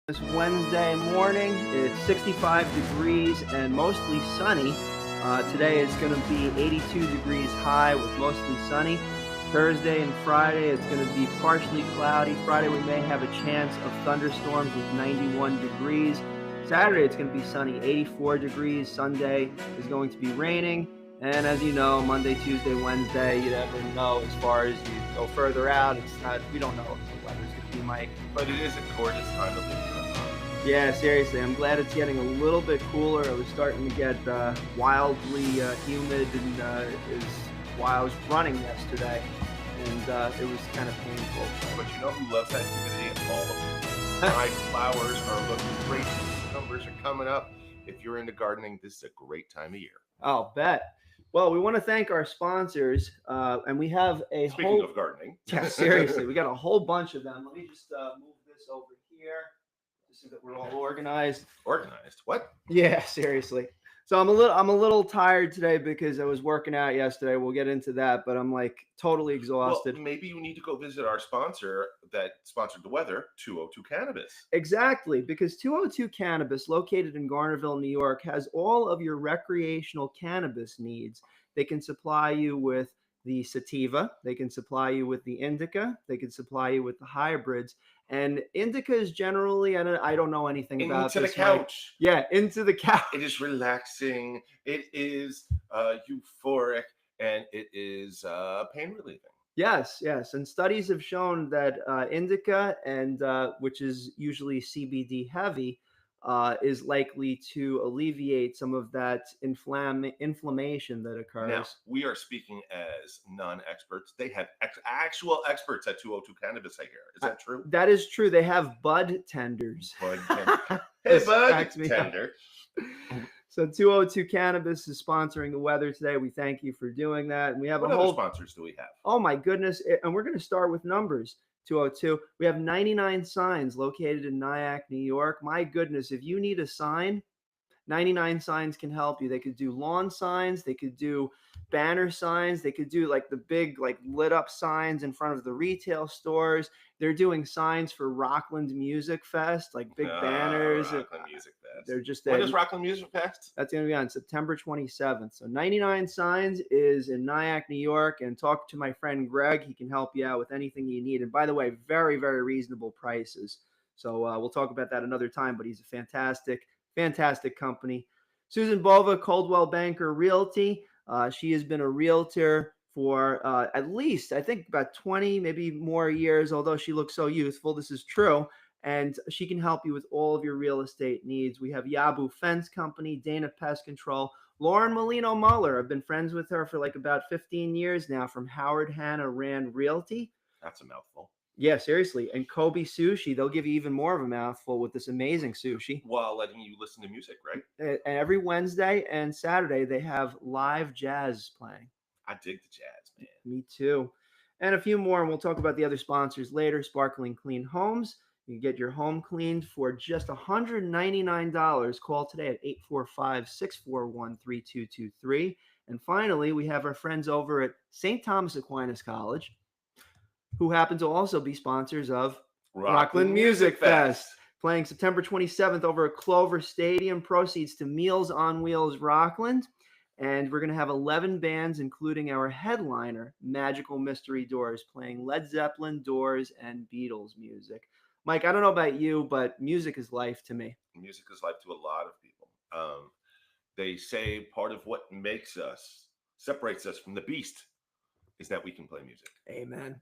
This Wednesday morning. It's 65 degrees and mostly sunny. Today it's going to be 82 degrees high with mostly sunny. Thursday and Friday it's going to be partially cloudy. Friday we may have a chance of thunderstorms with 91 degrees. Saturday it's going to be sunny, 84 degrees. Sunday is going to be raining. And as you know, Monday, Tuesday, Wednesday, you never know as far as you go further out. We don't know what the weather's going to be, Mike. But it is a gorgeous time of the year. Yeah, seriously, I'm glad it's getting a little bit cooler. It was starting to get wildly humid and while I was running yesterday, and it was kind of painful. But you know who loves that humidity? All of them. My flowers are looking great. Numbers are coming up. If you're into gardening, this is a great time of year. I'll bet. Well, we want to thank our sponsors, and we have a Speaking of gardening. Yeah, seriously, we got a whole bunch of them. Let me just move this over here. So that we're all organized. Organized? What? Yeah, seriously. So I'm a little tired today because I was working out yesterday. We'll get into that, but I'm like totally exhausted. Well, maybe you need to go visit our sponsor that sponsored the weather, 202 Cannabis. Exactly, because 202 Cannabis, located in Garnerville, New York, has all of your recreational cannabis needs. They can supply you with the sativa, they can supply you with the indica, they can supply you with the hybrids. And indica is generally, I don't know anything about into this. The couch. Yeah, into the couch. It is relaxing. It is euphoric, and it is pain relieving. Yes. And studies have shown that indica, and which is usually CBD heavy, is likely to alleviate some of that inflammation that occurs. Now, we are speaking as non-experts. They have actual experts at 202 Cannabis, I hear. Is that true? That is true. They have bud tenders. Bud tender. Hey, bud tender. So 202 Cannabis is sponsoring the weather today. We thank you for doing that. And we have what other sponsors do we have? Oh, my goodness. And we're going to start with numbers. 202. We have 99 signs located in Nyack, New York. My goodness, if you need a sign, 99 signs can help you. They could do lawn signs, they could do banner signs, they could do like the big like lit up signs in front of the retail stores. They're doing signs for Rockland Music Fest, like big banners. Rockland Music Fest. They're just when is Rockland Music Fest? That's going to be on September 27th. So 99 Signs is in Nyack, New York, and talk to my friend Greg. He can help you out with anything you need. And by the way, very, very reasonable prices. So we'll talk about that another time, but he's a fantastic company. Susan Bova, Coldwell Banker Realty. She has been a realtor for at least, I think, about 20, maybe more years, although she looks so youthful. This is true. And she can help you with all of your real estate needs. We have Yabu Fence Company, Dana Pest Control, Lauren Molino Muller. I've been friends with her for like about 15 years now from Howard Hanna Rand Realty. That's a mouthful. Yeah, seriously. And Kobe Sushi, they'll give you even more of a mouthful with this amazing sushi. While letting you listen to music, right? And every Wednesday and Saturday, they have live jazz playing. I dig the jazz, man. Me too. And a few more, and we'll talk about the other sponsors later. Sparkling Clean Homes. You can get your home cleaned for just $199. Call today at 845-641-3223. And finally, we have our friends over at St. Thomas Aquinas College, who happen to also be sponsors of Rockland Music Fest, playing September 27th over at Clover Stadium. Proceeds to Meals on Wheels Rockland. And we're going to have 11 bands, including our headliner, Magical Mystery Doors, playing Led Zeppelin, Doors, and Beatles music. Mike, I don't know about you, but music is life to me. Music is life to a lot of people. They say part of what separates us from the beast, is that we can play music. Amen.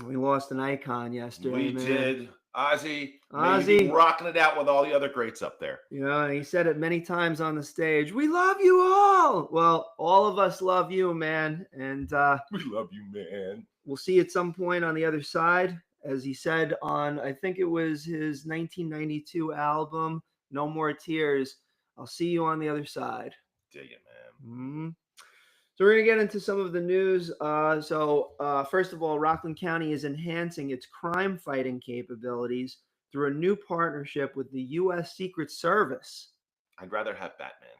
We lost an icon yesterday. We did. Ozzy rocking it out with all the other greats up there. You know, and he said it many times on the stage. We love you all. Well, all of us love you, man. And we love you, man. We'll see you at some point on the other side. As he said on, I think it was his 1992 album, No More Tears. I'll see you on the other side. Dig it, man. Mm-hmm. So we're going to get into some of the news. First of all, Rockland County is enhancing its crime fighting capabilities through a new partnership with the U.S. Secret Service. I'd rather have Batman.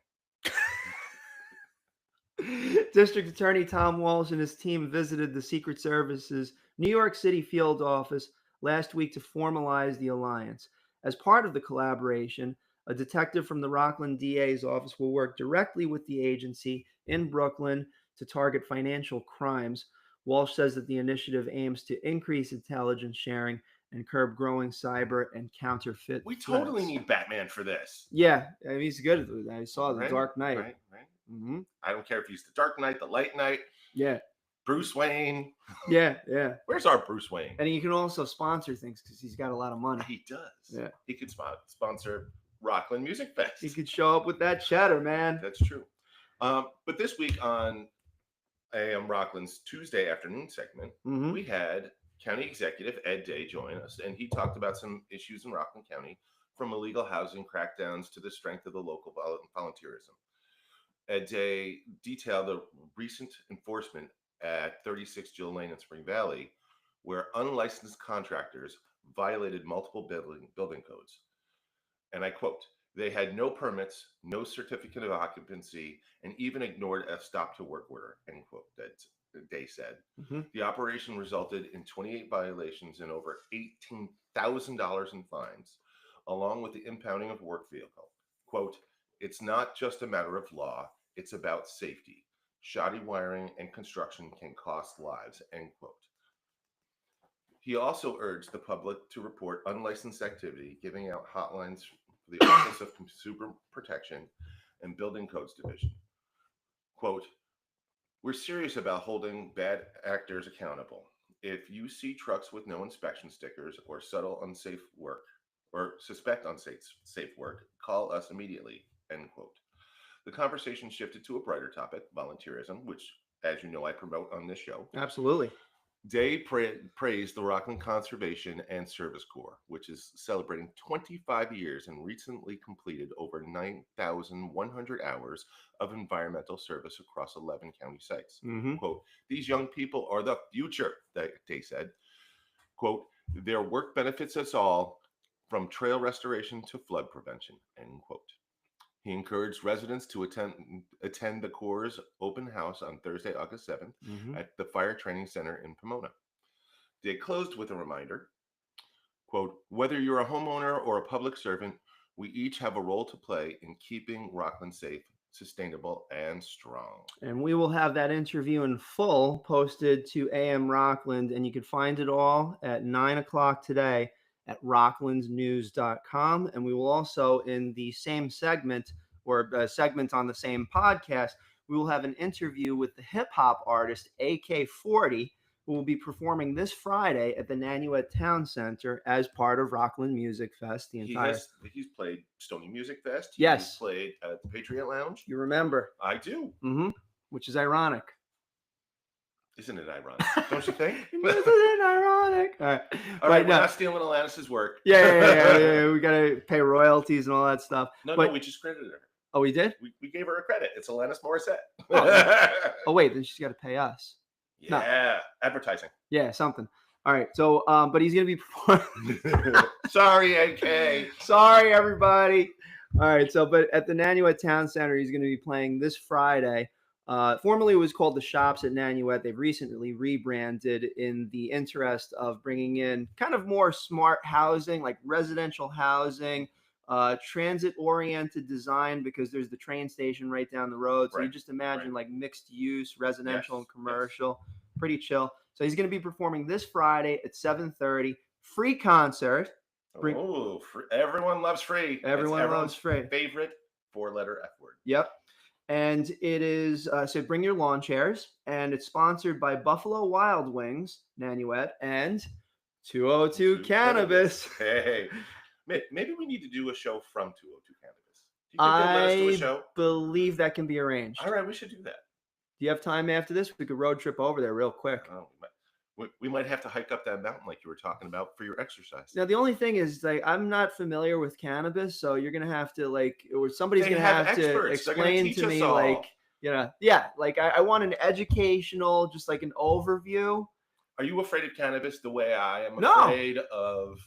District Attorney Tom Walsh and his team visited the Secret Service's New York City field office last week to formalize the alliance. As part of the collaboration, a detective from the Rockland DA's office will work directly with the agency in Brooklyn to target financial crimes. Walsh says that the initiative aims to increase intelligence sharing and curb growing cyber and counterfeit We threats. totally need Batman for this. Yeah, I mean, he's good at it. I saw The Right, Dark Knight. Right. Mm-hmm. I don't care if he's the Dark Knight, the Light Knight, Yeah, Bruce Wayne. yeah. Where's our Bruce Wayne? And he can also sponsor things because he's got a lot of money. He does. Yeah. He could sponsor Rockland Music Fest. He could show up with that cheddar, man. That's true. But this week on AM Rockland's Tuesday afternoon segment, we had County Executive Ed Day join us, and he talked about some issues in Rockland County, from illegal housing crackdowns to the strength of the local volunteerism. Ed Day detailed the recent enforcement at 36 Jill Lane in Spring Valley, where unlicensed contractors violated multiple building codes. And I quote, "They had no permits, no certificate of occupancy, and even ignored a stop to work order," end quote, that Day said. The operation resulted in 28 violations and over $18,000 in fines, along with the impounding of work vehicle. Quote, "It's not just a matter of law, it's about safety. Shoddy wiring and construction can cost lives," end quote. He also urged the public to report unlicensed activity, giving out hotlines for the Office of Consumer Protection and Building Codes Division. Quote, "We're serious about holding bad actors accountable. If you see trucks with no inspection stickers or subtle unsafe work or suspect unsafe work, call us immediately," end quote. The conversation shifted to a brighter topic, volunteerism, which, as you know, I promote on this show. Absolutely. Day praised the Rockland Conservation and Service Corps, which is celebrating 25 years and recently completed over 9,100 hours of environmental service across 11 county sites. Quote, "These young people are the future," Day said. Quote, "Their work benefits us all, from trail restoration to flood prevention," end quote. He encouraged residents to attend the Corps' open house on Thursday, August 7th at the Fire Training Center in Pomona. They closed with a reminder, quote, "Whether you're a homeowner or a public servant, we each have a role to play in keeping Rockland safe, sustainable, and strong." And we will have that interview in full posted to AM Rockland, and you can find it all at 9 o'clock today at rocklandsnews.com. And we will also, in the same segment, or a segment on the same podcast, we will have an interview with the hip hop artist AK-40, who will be performing this Friday at the Nanuet Town Center as part of Rockland Music Fest. He's played Stony Music Fest. Yes. He's played at the Patriot Lounge. You remember? I do. Which is ironic. Isn't it ironic? Don't you think? Isn't it ironic? All right. We're not stealing Alanis's work. Yeah. We got to pay royalties and all that stuff. No, we just credited her. Oh, we did? We gave her a credit. It's Alanis Morissette. Oh, wait, then she's got to pay us. Yeah, advertising. Yeah, something. All right, so, but he's going to be performing. Sorry, AK. Sorry, everybody. All right, so, but at the Nanuet Town Center, he's going to be playing this Friday. Formerly, it was called the Shops at Nanuet. They've recently rebranded in the interest of bringing in kind of more smart housing, like residential housing, transit-oriented design, because there's the train station right down the road. So you just imagine like mixed use, residential and commercial, pretty chill. So he's going to be performing this Friday at 7:30. Free concert. Everyone loves free. Everyone loves free. Favorite 4-letter F word. Yep. And it is, so bring your lawn chairs, and it's sponsored by Buffalo Wild Wings, Nanuet, and 202 Cannabis. Hey, maybe we need to do a show from 202 Cannabis. Do you think they'll let us do a show? I believe that can be arranged. All right, we should do that. Do you have time after this? We could road trip over there real quick. We might have to hike up that mountain like you were talking about for your exercise. Now, the only thing is, like, I'm not familiar with cannabis, so you're going to have to, like, or somebody's going to have to explain to me, like, like I want an educational, just like an overview. Are you afraid of cannabis the way I am afraid of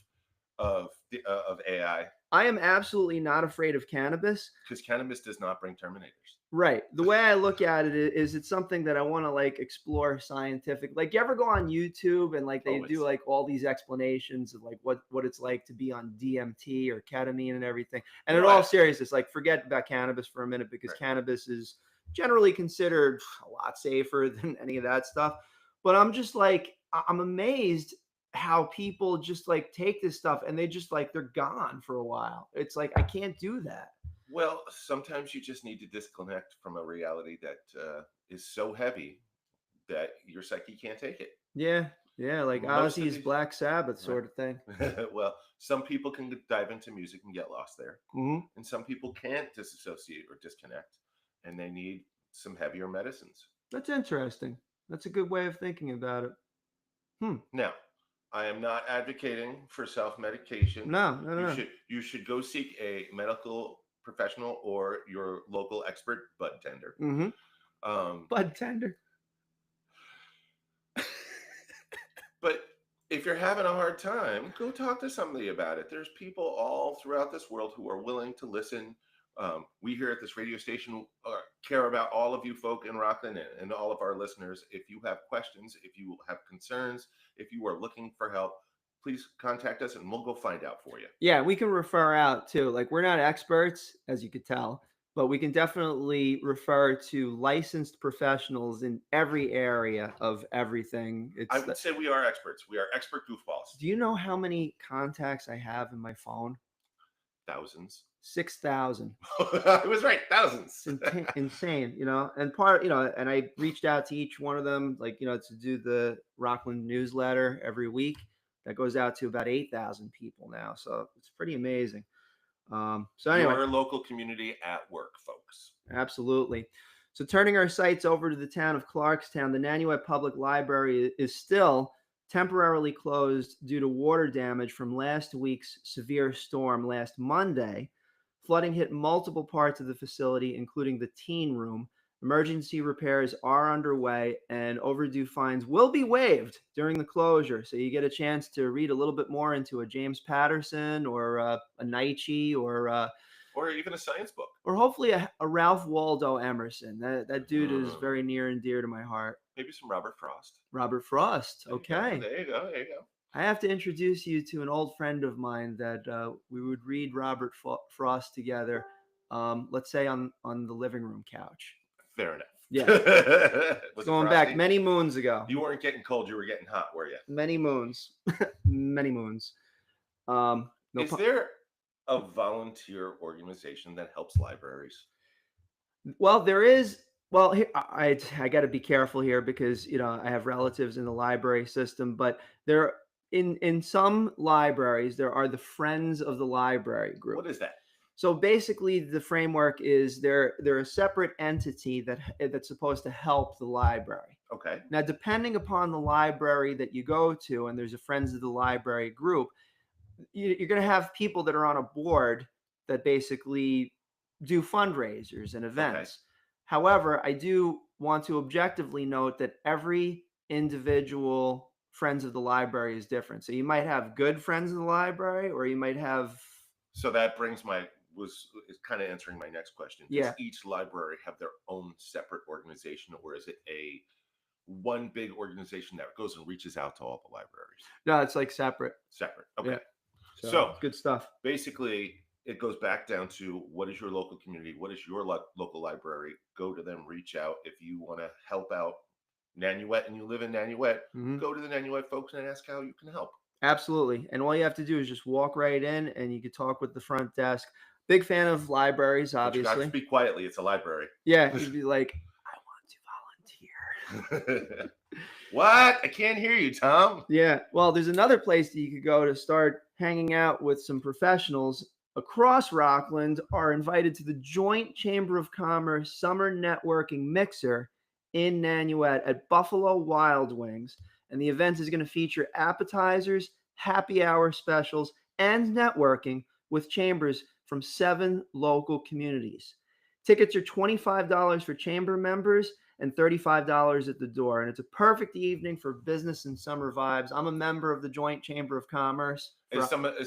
AI? I am absolutely not afraid of cannabis. Because cannabis does not bring Terminators. Right. The way I look at it is it's something that I want to like explore scientific. Like you ever go on YouTube and like they do Always. like all these explanations of like what it's like to be on DMT or ketamine and everything. And You in know, all seriousness, like forget about cannabis for a minute because right. cannabis is generally considered a lot safer than any of that stuff. But I'm just like I'm amazed how people just like take this stuff and they just like they're gone for a while. It's like I can't do that. Well, sometimes you just need to disconnect from a reality that is so heavy that your psyche can't take it. Yeah, yeah, like Most of Ozzy's these, Black Sabbath right. sort of thing. Well, some people can dive into music and get lost there, Mhm. and some people can't disassociate or disconnect, and they need some heavier medicines. That's interesting. That's a good way of thinking about it. Hmm. Now, I am not advocating for self-medication. No, no, You no. should go seek a medical professional or your local expert bud tender. Mhm. Um, Bud tender. but if you're having a hard time, go talk to somebody about it. There's people all throughout this world who are willing to listen. We here at this radio station care about all of you folk in Rockland and all of our listeners. If you have questions, if you have concerns, if you are looking for help, please contact us and we'll go find out for you. Yeah, we can refer out too. Like we're not experts, as you could tell, but we can definitely refer to licensed professionals in every area of everything. I It's would the, say we are experts. We are expert goofballs. do you know how many contacts I have in my phone? Thousands. 6,000. I was right. Thousands. It's insane, and I reached out to each one of them, like, to do the Rockland newsletter every week. That goes out to about 8,000 people now. So it's pretty amazing. So anyway, Your local community at work, folks. absolutely. So turning our sights over to the town of Clarkstown, the Nanuet Public Library is still temporarily closed due to water damage from last week's severe storm last Monday. Flooding hit multiple parts of the facility, including the teen room. Emergency repairs are underway, and overdue fines will be waived during the closure. So you get a chance to read a little bit more into a James Patterson or a Nietzsche Or even a science book. or hopefully a Ralph Waldo Emerson. That dude is very Mm. near and dear to my heart. Maybe some Robert Frost. Robert Frost. There you go. Okay. There you go. There you go. I have to introduce you to an old friend of mine that we would read Robert Frost together. Let's say on the living room couch. Fair enough. Yeah. Was it Going back frosty? many moons ago. You weren't getting cold. You were getting hot, were you? Many moons. Many moons. No Is there a volunteer organization that helps libraries? Well, there is. Well, I got to be careful here because I have relatives in the library system, but there in some libraries there are the Friends of the Library group. What is that? So basically, the framework is they're a separate entity that's supposed to help the library. Okay. Now, depending upon the library that you go to, and there's a Friends of the Library group, you're going to have people that are on a board that basically do fundraisers and events. However, I do want to objectively note that every individual Friends of the Library is different. So you might have good Friends of the Library, or you might have. So that brings is kind of answering my next question. Does each library have their own separate organization, or is it a one big organization that goes and reaches out to all the libraries? No, it's like separate. Separate. Okay. Yeah. So good stuff. Basically, it goes back down to what is your local community? What is your local library? Go to them, reach out. If you want to help out Nanuet and you live in Nanuet, go to the Nanuet folks and ask how you can help. Absolutely. And all you have to do is just walk right in and you can talk with the front desk. Big fan of libraries, obviously. But you got to speak quietly. It's a library. Yeah. You'd be like, I want to volunteer. What? I can't hear you, Tom. Yeah. Well, there's another place that you could go to start hanging out with some professionals across Rockland. Are invited to the Joint Chamber of Commerce Summer Networking Mixer in Nanuet at Buffalo Wild Wings. And the event is going to feature appetizers, happy hour specials, and networking with chambers from 7 local communities. Tickets are $25 for chamber members and $35 at the door. And it's a perfect evening for business and summer vibes. I'm a member of the Joint Chamber of Commerce. Is some of the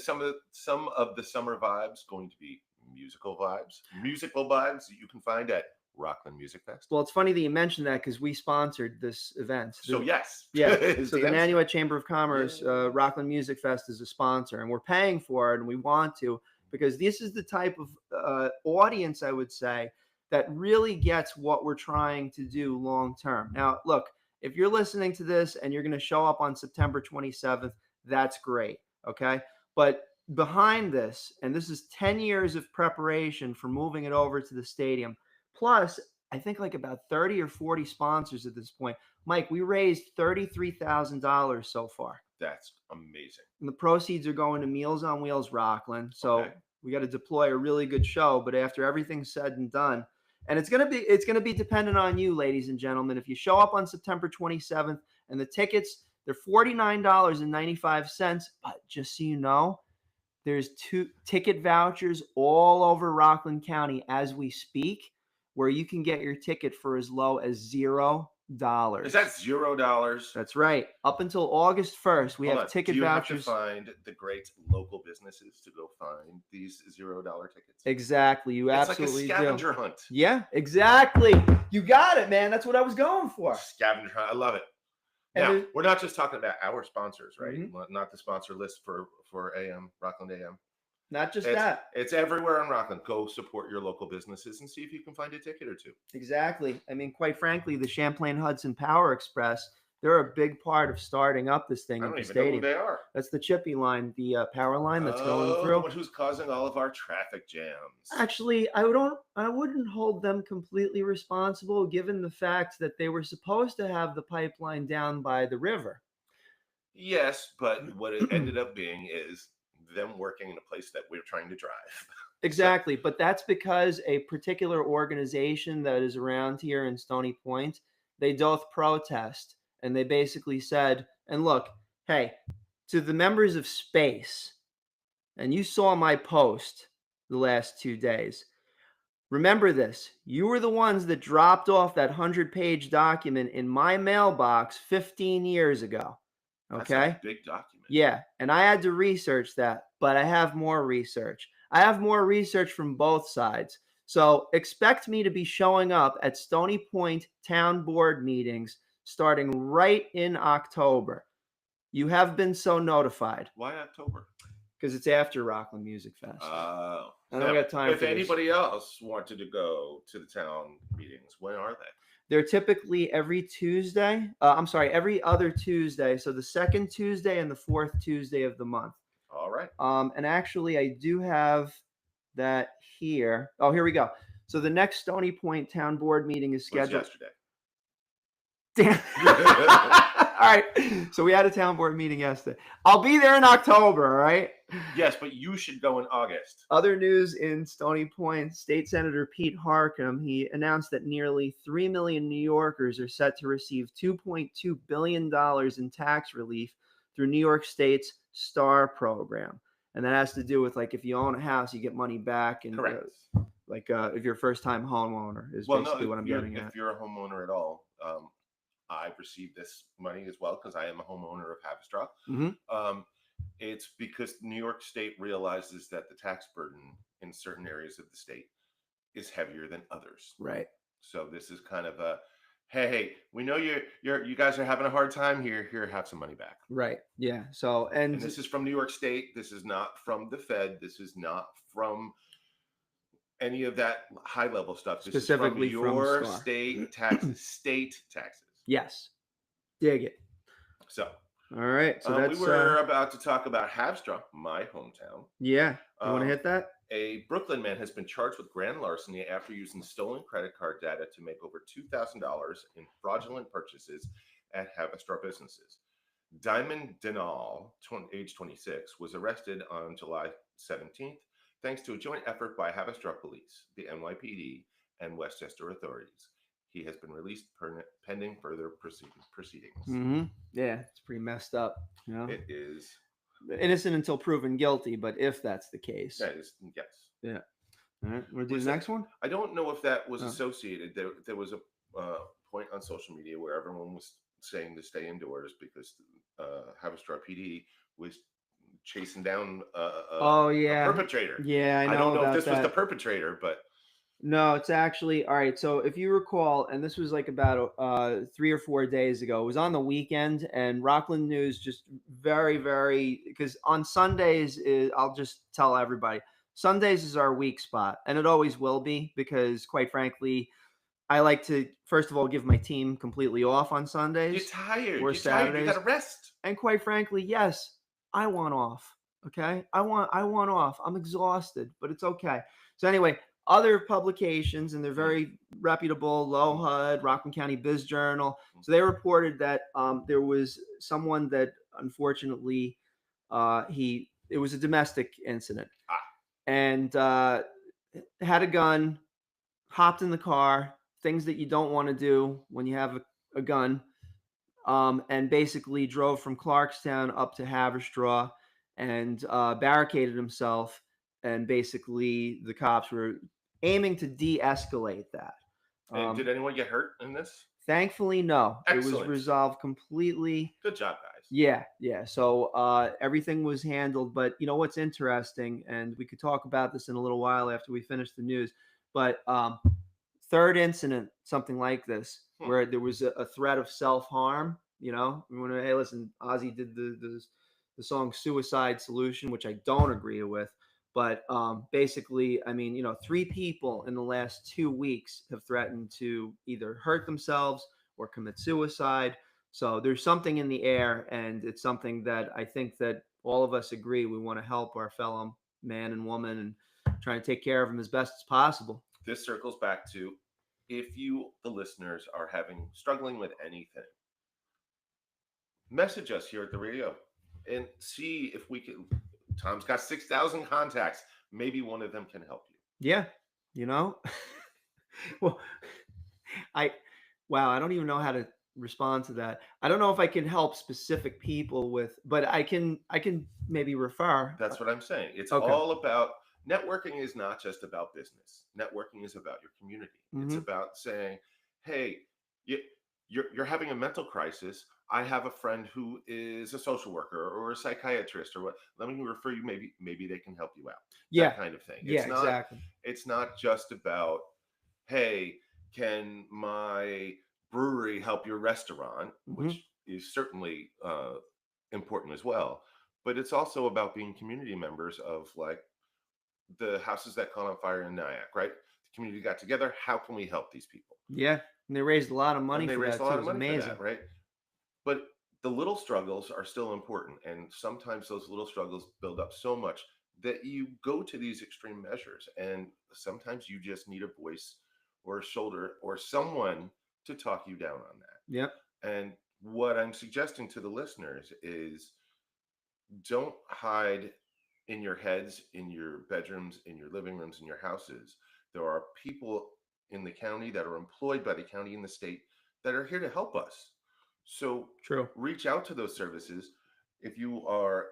summer vibes going to be musical vibes that you can find at Rockland Music Fest? Well, it's funny that you mentioned that because we sponsored this event. So yes. Yeah. It's So the the answer. Nanuet Chamber of Commerce, Yeah. Rockland Music Fest is a sponsor, and we're paying for it, and we want to, because this is the type of audience, I would say, that really gets what we're trying to do long term. Now, look, if you're listening to this and you're going to show up on September 27th, that's great. Okay. But behind this, and this is 10 years of preparation for moving it over to the stadium, plus I think like about 30 or 40 sponsors at this point. Mike, we raised $33,000 so far. That's amazing. And the proceeds are going to Meals on Wheels Rockland. So we got to deploy a really good show. But after everything's said and done, and it's gonna be dependent on you, ladies and gentlemen. If you show up on September 27th, and the tickets, they're $49.95. But just so you know, there's 2 ticket vouchers all over Rockland County as we speak, where you can get your ticket for as low as $0. Is that $0? That's right. Up until August 1st, we have ticket vouchers. Do you have to find the great local businesses to go find these $0 tickets? Exactly. You absolutely do. It's like a scavenger hunt. Yeah, exactly. You got it, man. That's what I was going for. Scavenger hunt. I love it. Now, we're not just talking about our sponsors, right? Mm-hmm. Not the sponsor list for AM, Rockland AM. Not just that. It's everywhere in Rockland. Go support your local businesses and see if you can find a ticket or two. Exactly. I mean, quite frankly, the Champlain Hudson Power Express, they're a big part of starting up this thing. I don't even know who they are. That's the Chippy line, the power line that's going through. The one who's causing all of our traffic jams. Actually, I wouldn't hold them completely responsible, given the fact that they were supposed to have the pipeline down by the river. Yes, but what it ended up being is them working in a place that we're trying to drive. Exactly. But that's because a particular organization that is around here in Stony Point, they doth protest. And they basically said, and look, hey, to the members of SPACE, and you saw my post the last 2 days, remember this. You were the ones that dropped off that 100-page document in my mailbox 15 years ago. Okay? That's a big document. Yeah, and I had to research that, but I have more research. I have more research from both sides. So expect me to be showing up at Stony Point Town Board meetings starting right in October. You have been so notified. Why October? Because it's after Rockland Music Fest. I don't got time for this. If anybody else wanted to go to the town meetings, when are they? They're typically every Tuesday. Every other Tuesday. So the second Tuesday and the fourth Tuesday of the month. All right. And actually, I do have that here. Oh, here we go. So the next Stony Point Town Board meeting is scheduled yesterday. Damn. All right. So we had a town board meeting yesterday. I'll be there in October. All right. Yes, but you should go in August. Other news in Stony Point, State Senator Pete Harcum, he announced that nearly 3 million New Yorkers are set to receive $2.2 billion in tax relief through New York State's STAR program. And that has to do with, like, if you own a house, you get money back. And if you're a first-time homeowner is basically what I'm getting at. If you're a homeowner at all, I've received this money as well because I am a homeowner of Havistraw. Mm-hmm. It's because New York State realizes that the tax burden in certain areas of the state is heavier than others. Right. So this is kind of a, hey, we know you guys are having a hard time here. Here, have some money back. Right. Yeah. So and this is from New York State. This is not from the Fed. This is not from any of that high level stuff. This specifically is from your state taxes. State taxes. Yes. Dig it. So. All right. So we were about to talk about Havistraw, my hometown. Yeah. You want to hit that? A Brooklyn man has been charged with grand larceny after using stolen credit card data to make over $2,000 in fraudulent purchases at Havistraw businesses. Diamond Denal, age 26, was arrested on July 17th thanks to a joint effort by Havistraw Police, the NYPD, and Westchester authorities. He has been released pending further proceedings. Mm-hmm. Yeah, it's pretty messed up. You know? It is. Innocent until proven guilty, but if that's the case. That is, yes. Yeah. All right. Want to do the next one? I don't know if that was associated. There was a point on social media where everyone was saying to stay indoors because Havistraw PD was chasing down a perpetrator. Yeah, I know I don't know about if this that. was the perpetrator, but No, it's actually all right. So if you recall, and this was like about 3 or 4 days ago, it was on the weekend, and Rockland News just very because on Sundays is, I'll just tell everybody, Sundays is our weak spot, and it always will be because, quite frankly, I like to first of all give my team completely off on You're Sundays tired. or You're tired. You got Saturdays, to rest. and quite frankly, yes, I want off. Okay, I want off. I'm exhausted, but it's okay. So anyway, other publications, and they're Mm, very reputable, Low mm, HUD, Rockland County Biz Journal. mm. So they reported that there was someone that unfortunately he it was a domestic incident, Ah, and had a gun, hopped in the car, things that you don't want to do when you have a gun, and basically drove from Clarkstown up to Haverstraw and barricaded himself. And basically, the cops were aiming to de-escalate that. and Um, did anyone get hurt in this? Thankfully, no. It was Excellent. resolved completely. Good job, guys. Yeah. So everything was handled. But you know what's interesting, and we could talk about this in a little while after we finish the news. But third incident, something like this, Hmm. where there was a threat of self harm. You know, when hey, listen, Ozzy did the song "Suicide Solution," which I don't agree with. But basically, I mean, 3 people in the last 2 weeks have threatened to either hurt themselves or commit suicide. So there's something in the air, and it's something that I think that all of us agree we want to help our fellow man and woman and try and take care of them as best as possible. This circles back to if you, the listeners, are struggling with anything, message us here at the radio and see if we can. Tom's got 6,000 contacts. Maybe one of them can help you. Yeah, you know. Well, I wow, I don't even know how to respond to that. I don't know if I can help specific people with, but I can maybe refer. That's what I'm saying. It's Okay. all about networking is not just about business. Networking is about your community. It's Mm-hmm. about saying, hey, you, you're having a mental crisis. I have a friend who is a social worker or a psychiatrist or what. Let me refer you. Maybe they can help you out. Yeah. That kind of thing. Yeah. Exactly. It's not just about, hey, can my brewery help your restaurant, Mm-hmm. which is certainly important as well. But it's also about being community members of like the houses that caught on fire in Nyack, right? The community got together. How can we help these people? Yeah, and they raised a lot of money And they for raised a that too. lot It of was money for amazing. that, right? But the little struggles are still important. And sometimes those little struggles build up so much that you go to these extreme measures. And sometimes you just need a voice or a shoulder or someone to talk you down on that. Yep. And what I'm suggesting to the listeners is don't hide in your heads, in your bedrooms, in your living rooms, in your houses. There are people in the county that are employed by the county and the state that are here to help us. So True. reach out to those services. If you are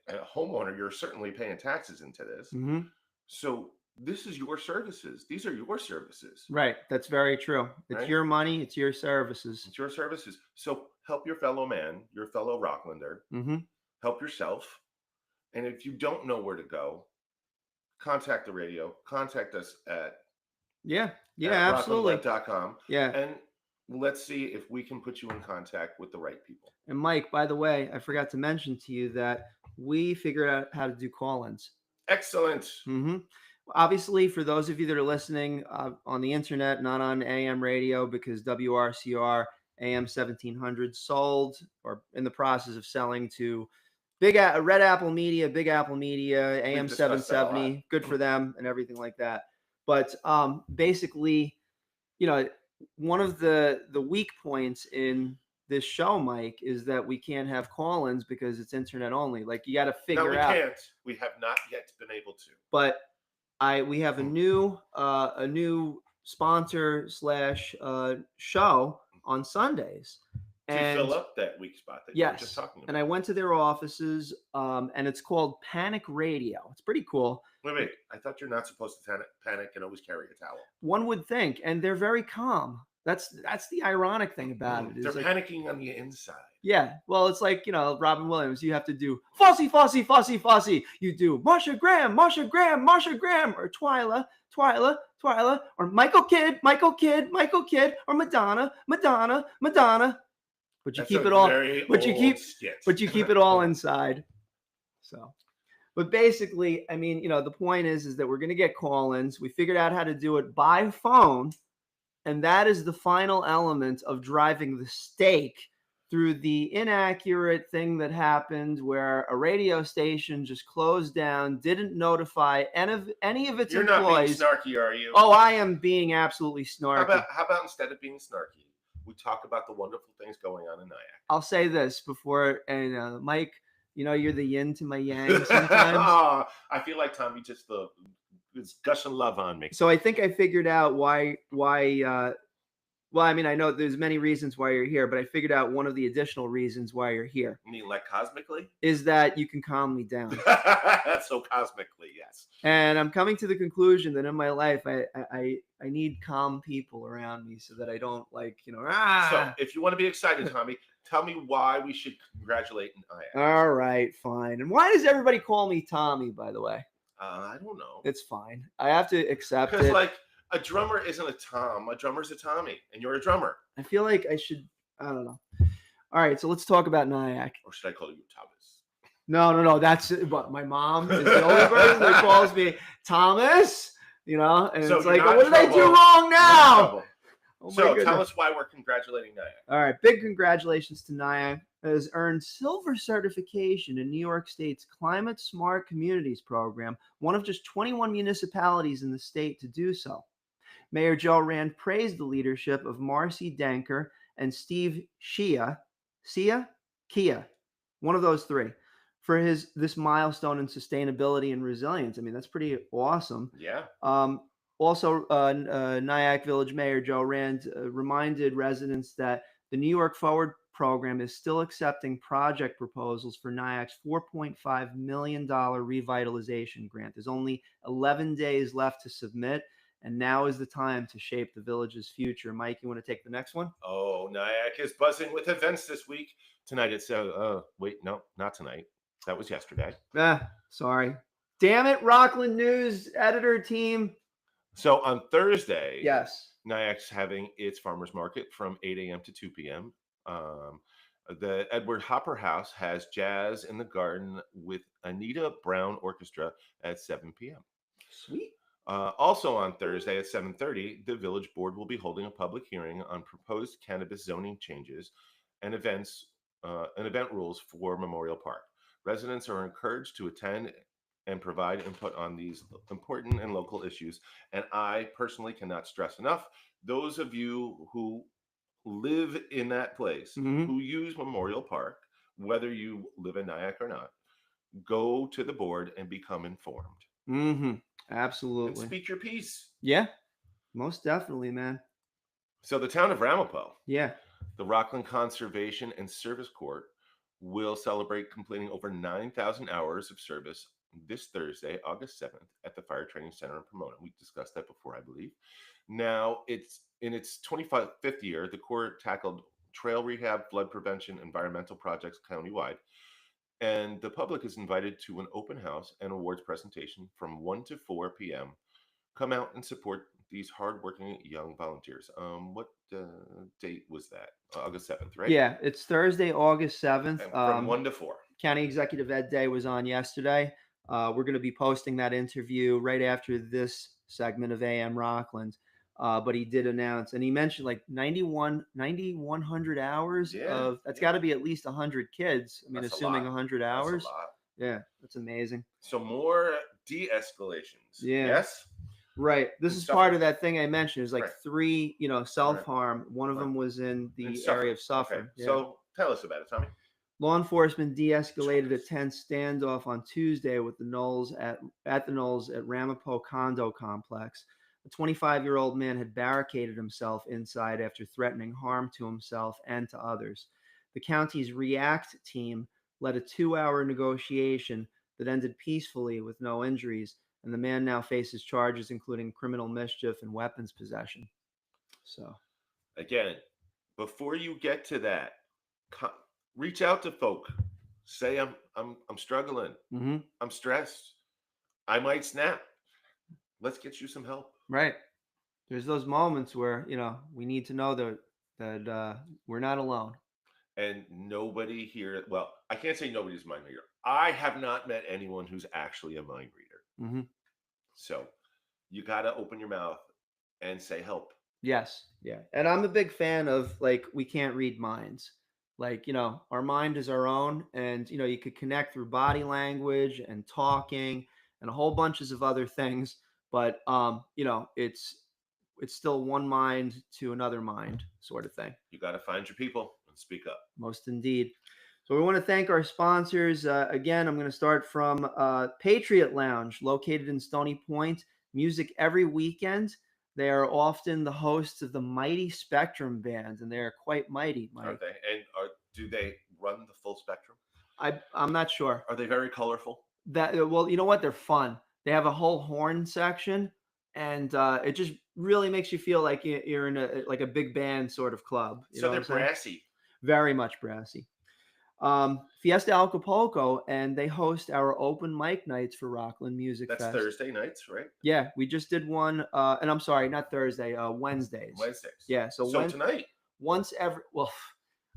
a homeowner, you're certainly paying taxes into this. Mm-hmm. So this is your services. These are your services, Right. That's very true. It's right? your money. It's your services. It's your services. So help your fellow man, your fellow Rocklander, Mm-hmm. help yourself. And if you don't know where to go, contact the radio, contact us Yeah. Yeah. at Absolutely. rocklandweb.com, Yeah. and let's see if we can put you in contact with the right people. And Mike, by the way, I forgot to mention to you that we figured out how to do call-ins. Excellent. Mm-hmm. Obviously, for those of you that are listening on the internet, not on AM radio, because WRCR AM 1700 sold or in the process of selling to Red Apple Media, Big Apple Media, AM We've discussed that a lot. 770. Good for them and everything like that. But basically, you know, one of the weak points in this show, Mike, is that we can't have call-ins because it's internet only. Like you got to No, figure we out. can't. We have not yet been able to. But we have a new sponsor slash show on Sundays. To fill up that weak spot that you were just talking about. And I went to their offices, and it's called Panic Radio. It's pretty cool. Wait. I thought you're not supposed to panic and always carry a towel. One would think, and they're very calm. That's the ironic thing about it. They're like, panicking on the inside. Yeah, well, it's like, Robin Williams. You have to do Fosse, Fosse, Fosse, Fosse. You do Marsha Graham, Marsha Graham, Marsha Graham, or Twyla, Twyla, Twyla, or Michael Kidd, Michael Kidd, Michael Kidd, or Madonna, Madonna, Madonna. But you That's keep a it all. very But you old keep. skit. But you keep it all inside. So. But basically, I mean, the point is that we're going to get call-ins. We figured out how to do it by phone, and that is the final element of driving the stake through the inaccurate thing that happened where a radio station just closed down, didn't notify any of its employees. You're not being snarky, are you? Oh, I am being absolutely snarky. How about instead of being snarky, we talk about the wonderful things going on in Nyack? I'll say this before, and Mike, you're the yin to my yang sometimes. I feel like Tommy just is gushing love on me. So I think I figured out why. Well, I mean, I know there's many reasons why you're here, but I figured out one of the additional reasons why you're here. You mean like cosmically? Is that you can calm me down. So cosmically, yes. And I'm coming to the conclusion that in my life, I need calm people around me so that I don't So if you want to be excited, Tommy, tell me why we should congratulate Nyack. All right, fine. And why does everybody call me Tommy, by the way? I don't know. It's fine. I have to accept it. Because a drummer isn't a Tom. A drummer's a Tommy, and you're a drummer. I feel like I should. I don't know. All right, so let's talk about Nyack. Or should I call you Thomas? No. That's what my mom is the only person that calls me Thomas. And so it's like, what did I do wrong now? Oh so tell us why we're congratulating Nyack. All right, big congratulations to Nyack. Has earned silver certification in New York State's Climate Smart Communities program, one of just 21 municipalities in the state to do so. Mayor Joe Rand praised the leadership of Marcy Denker and Steve Kia, one of those three, for this milestone in sustainability and resilience. I mean, that's pretty awesome. Yeah. Also, Nyack Village Mayor Joe Rand reminded residents that the New York Forward program is still accepting project proposals for Nyack's $4.5 million revitalization grant. There's only 11 days left to submit, and now is the time to shape the village's future. Mike, you want to take the next one? Oh, Nyack is buzzing with events this week. Tonight it's wait, no, not tonight. That was yesterday. Sorry. Damn it, Rockland News editor team. So on Thursday, yes, Nyack's having its farmers market from 8 a.m. to 2 p.m. The Edward Hopper House has Jazz in the Garden with Anita Brown Orchestra at 7 p.m. Sweet. Also on Thursday at 7:30, the village board will be holding a public hearing on proposed cannabis zoning changes and event rules for Memorial Park. Residents are encouraged to attend and provide input on these important and local issues. And I personally cannot stress enough, those of you who live in that place, who use Memorial Park, whether you live in Nyack or not, go to the board and become informed. Absolutely. And speak your piece. Yeah, most definitely, man. So the town of Ramapo, the Rockland Conservation and Service Corps will celebrate completing over 9,000 hours of service this Thursday, August 7th, at the Fire Training Center in Pomona. We discussed that before, I believe. Now, it's in its 25th year, the Corps tackled trail rehab, flood prevention, environmental projects countywide. And the public is invited to an open house and awards presentation from 1 to 4 p.m. Come out and support these hardworking young volunteers. What date was that? August 7th, right? Yeah, it's Thursday, August 7th. And from 1 to 4. County Executive Ed Day was on yesterday. We're going to be posting that interview right after this segment of AM Rockland. But he did announce, and he mentioned like 9,100 hours of, that's got to be at least 100 kids. I mean, that's assuming 100 hours. That's a lot. Yeah, that's amazing. So more de-escalations. Yeah. Yes? Right. This is part of that thing I mentioned. It's like 3, self-harm. One of them was in the area of Suffolk. Okay. Yeah. So tell us about it, Tommy. Law enforcement de-escalated a tense standoff on Tuesday with the Knolls at the Knolls at Ramapo Condo Complex. A 25-year-old man had barricaded himself inside after threatening harm to himself and to others. The county's REACT team led a 2-hour negotiation that ended peacefully with no injuries, and the man now faces charges including criminal mischief and weapons possession. So, again, before you get to that, Reach out to folk. Say I'm struggling. Mm-hmm. I'm stressed. I might snap. Let's get you some help. Right. There's those moments where we need to know that we're not alone. And nobody here. Well, I can't say nobody's a mind reader. I have not met anyone who's actually a mind reader. Mm-hmm. So you got to open your mouth and say help. Yes. Yeah. And I'm a big fan of like we can't read minds. Like, our mind is our own and you could connect through body language and talking and a whole bunches of other things, but it's still one mind to another mind sort of thing. You got to find your people and speak up. Most indeed. So we want to thank our sponsors. Again, I'm going to start from Patriot Lounge, located in Stony Point. Music every weekend. They are often the hosts of the Mighty Spectrum Band, and they are quite mighty, Mike. Are they? And do they run the full spectrum? I'm not sure. Are they very colorful? Well, you know what? They're fun. They have a whole horn section, and it just really makes you feel like you're in a big band sort of club. So they're brassy. Very much brassy. Fiesta Acapulco, and they host our open mic nights for Rockland Music Fest. That's Thursday nights, right? Yeah, we just did one, and I'm sorry, not Thursday, Wednesdays. Wednesdays. Yeah, so tonight. Once every, well,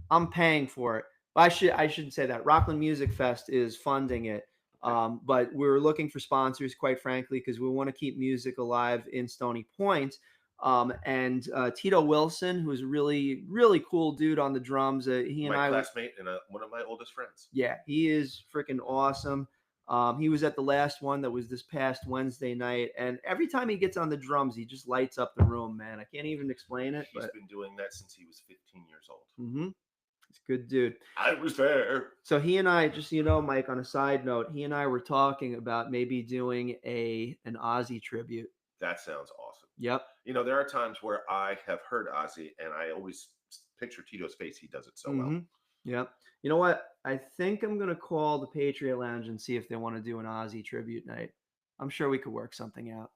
I'm paying for it. I shouldn't say that. Rockland Music Fest is funding it. But we're looking for sponsors, quite frankly, because we want to keep music alive in Stony Point. And Tito Wilson, who's a really, really cool dude on the drums. He and my classmate and one of my oldest friends. Yeah, he is freaking awesome. He was at the last one that was this past Wednesday night, and every time he gets on the drums, he just lights up the room, man. I can't even explain it. He's been doing that since he was 15 years old. Mm-hmm. He's a good dude. I was there. So he and I, just Mike, on a side note, he and I were talking about maybe doing an Ozzy tribute. That sounds awesome. Yep. There are times where I have heard Ozzy, and I always picture Tito's face. He does it so well. Yep. You know what? I think I'm going to call the Patriot Lounge and see if they want to do an Ozzy tribute night. I'm sure we could work something out.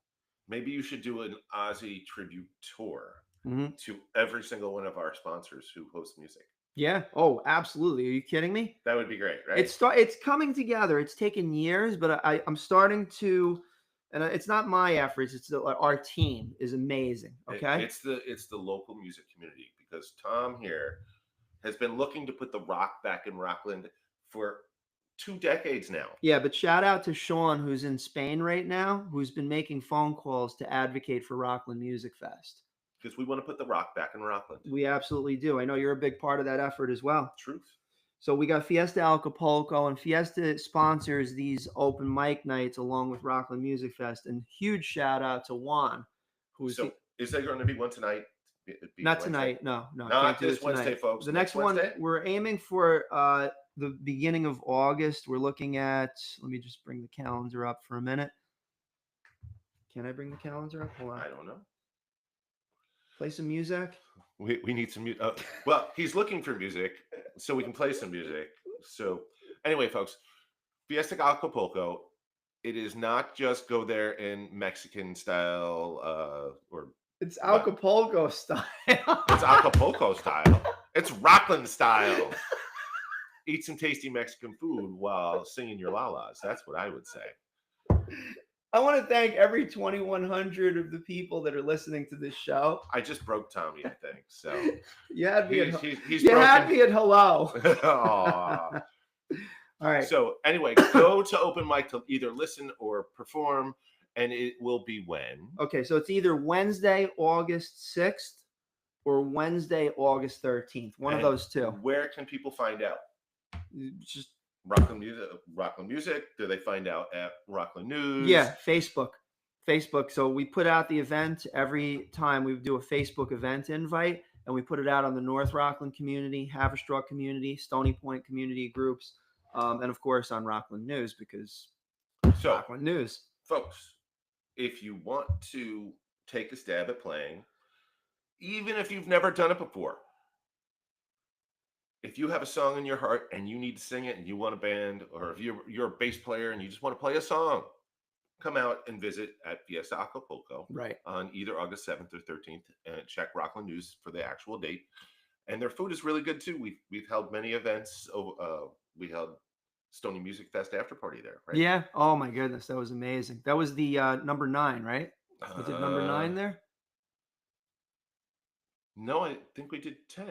Maybe you should do an Ozzy tribute tour to every single one of our sponsors who host music. Yeah. Oh, absolutely. Are you kidding me? That would be great, right? It's coming together. It's taken years, but I'm starting to, and it's not my efforts. It's our team is amazing. Okay. It's the local music community, because Tom here has been looking to put the rock back in Rockland for 2 decades now. Yeah, but shout out to Sean, who's in Spain right now, who's been making phone calls to advocate for Rockland Music Fest. Because we want to put the rock back in Rockland. We absolutely do. I know you're a big part of that effort as well. Truth. So we got Fiesta Acapulco, and Fiesta sponsors these open mic nights along with Rockland Music Fest. And huge shout out to Juan, who's. So is there going to be one tonight? Not Wednesday? Tonight. No. Not this Wednesday, folks. The next one, we're aiming for the beginning of August. We're looking at. Let me just bring the calendar up for a minute. Can I bring the calendar up? Hold on. I don't know. Play some music. We need some music. Well, he's looking for music, so we can play some music. So anyway, folks, Fiesta Acapulco. It is not just go there in Mexican style or. It's Acapulco style. It's Acapulco style. It's Rockland style. Eat some tasty Mexican food while singing your la-las. That's what I would say. I want to thank every 2,100 of the people that are listening to this show. I just broke Tommy, I think. So you had me had me at hello. All right. So anyway, go to open mic to either listen or perform. And it will be when? Okay, so it's either Wednesday, August 6th or Wednesday, August 13th. One of those two. Where can people find out? Just Rockland Music. Do they find out at Rockland News? Yeah, Facebook. So we put out the event every time. We do a Facebook event invite, and we put it out on the North Rockland community, Haverstraw community, Stony Point community groups, and of course on Rockland News, because Rockland News. Folks, if you want to take a stab at playing, even if you've never done it before, if you have a song in your heart and you need to sing it and you want a band, or if you're a bass player and you just want to play a song, come out and visit at Fiesta Acapulco right on either August 7th or 13th and check Rockland News for the actual date. and their food is really good too. We've held many events. We held Stony Music Fest after party there, right? Yeah. Oh my goodness, that was amazing. That was the number 9, right? Was it number Uh, 9 there? no, I think we did 10.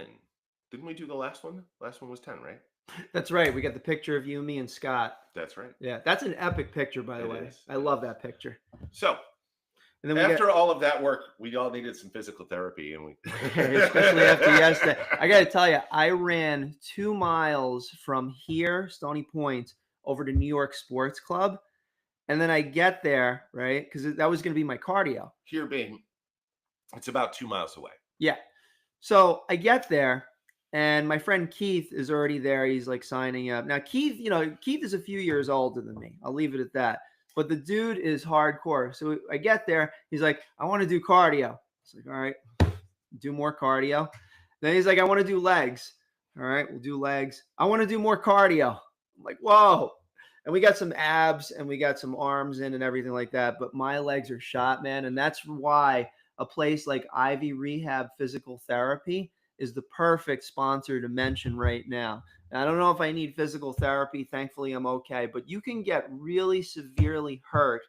Didn't we do the last one? Last one was 10, right? That's right. We got the picture of you, me, and Scott. That's right. Yeah, that's an epic picture, by the It way. is. I love that picture. So And then we got after all of that work, we all needed some physical therapy, and we especially after yesterday. I got to tell you, I ran 2 miles from here, Stony Point, over to New York Sports Club, and then I get there, right? Because that was going to be my cardio. Here being, it's about 2 miles away. Yeah. So I get there, and my friend Keith is already there. He's like signing up. Now, Keith, Keith is a few years older than me. I'll leave it at that. But the dude is hardcore. So I get there. He's like, I want to do cardio. It's like, all right, do more cardio. Then he's like, I want to do legs. All right, we'll do legs. I want to do more cardio. I'm like, whoa. And we got some abs and we got some arms in and everything like that. But my legs are shot, man. And that's why a place like Ivy Rehab Physical Therapy is the perfect sponsor to mention right now. And I don't know if I need physical therapy. Thankfully, I'm okay. But you can get really severely hurt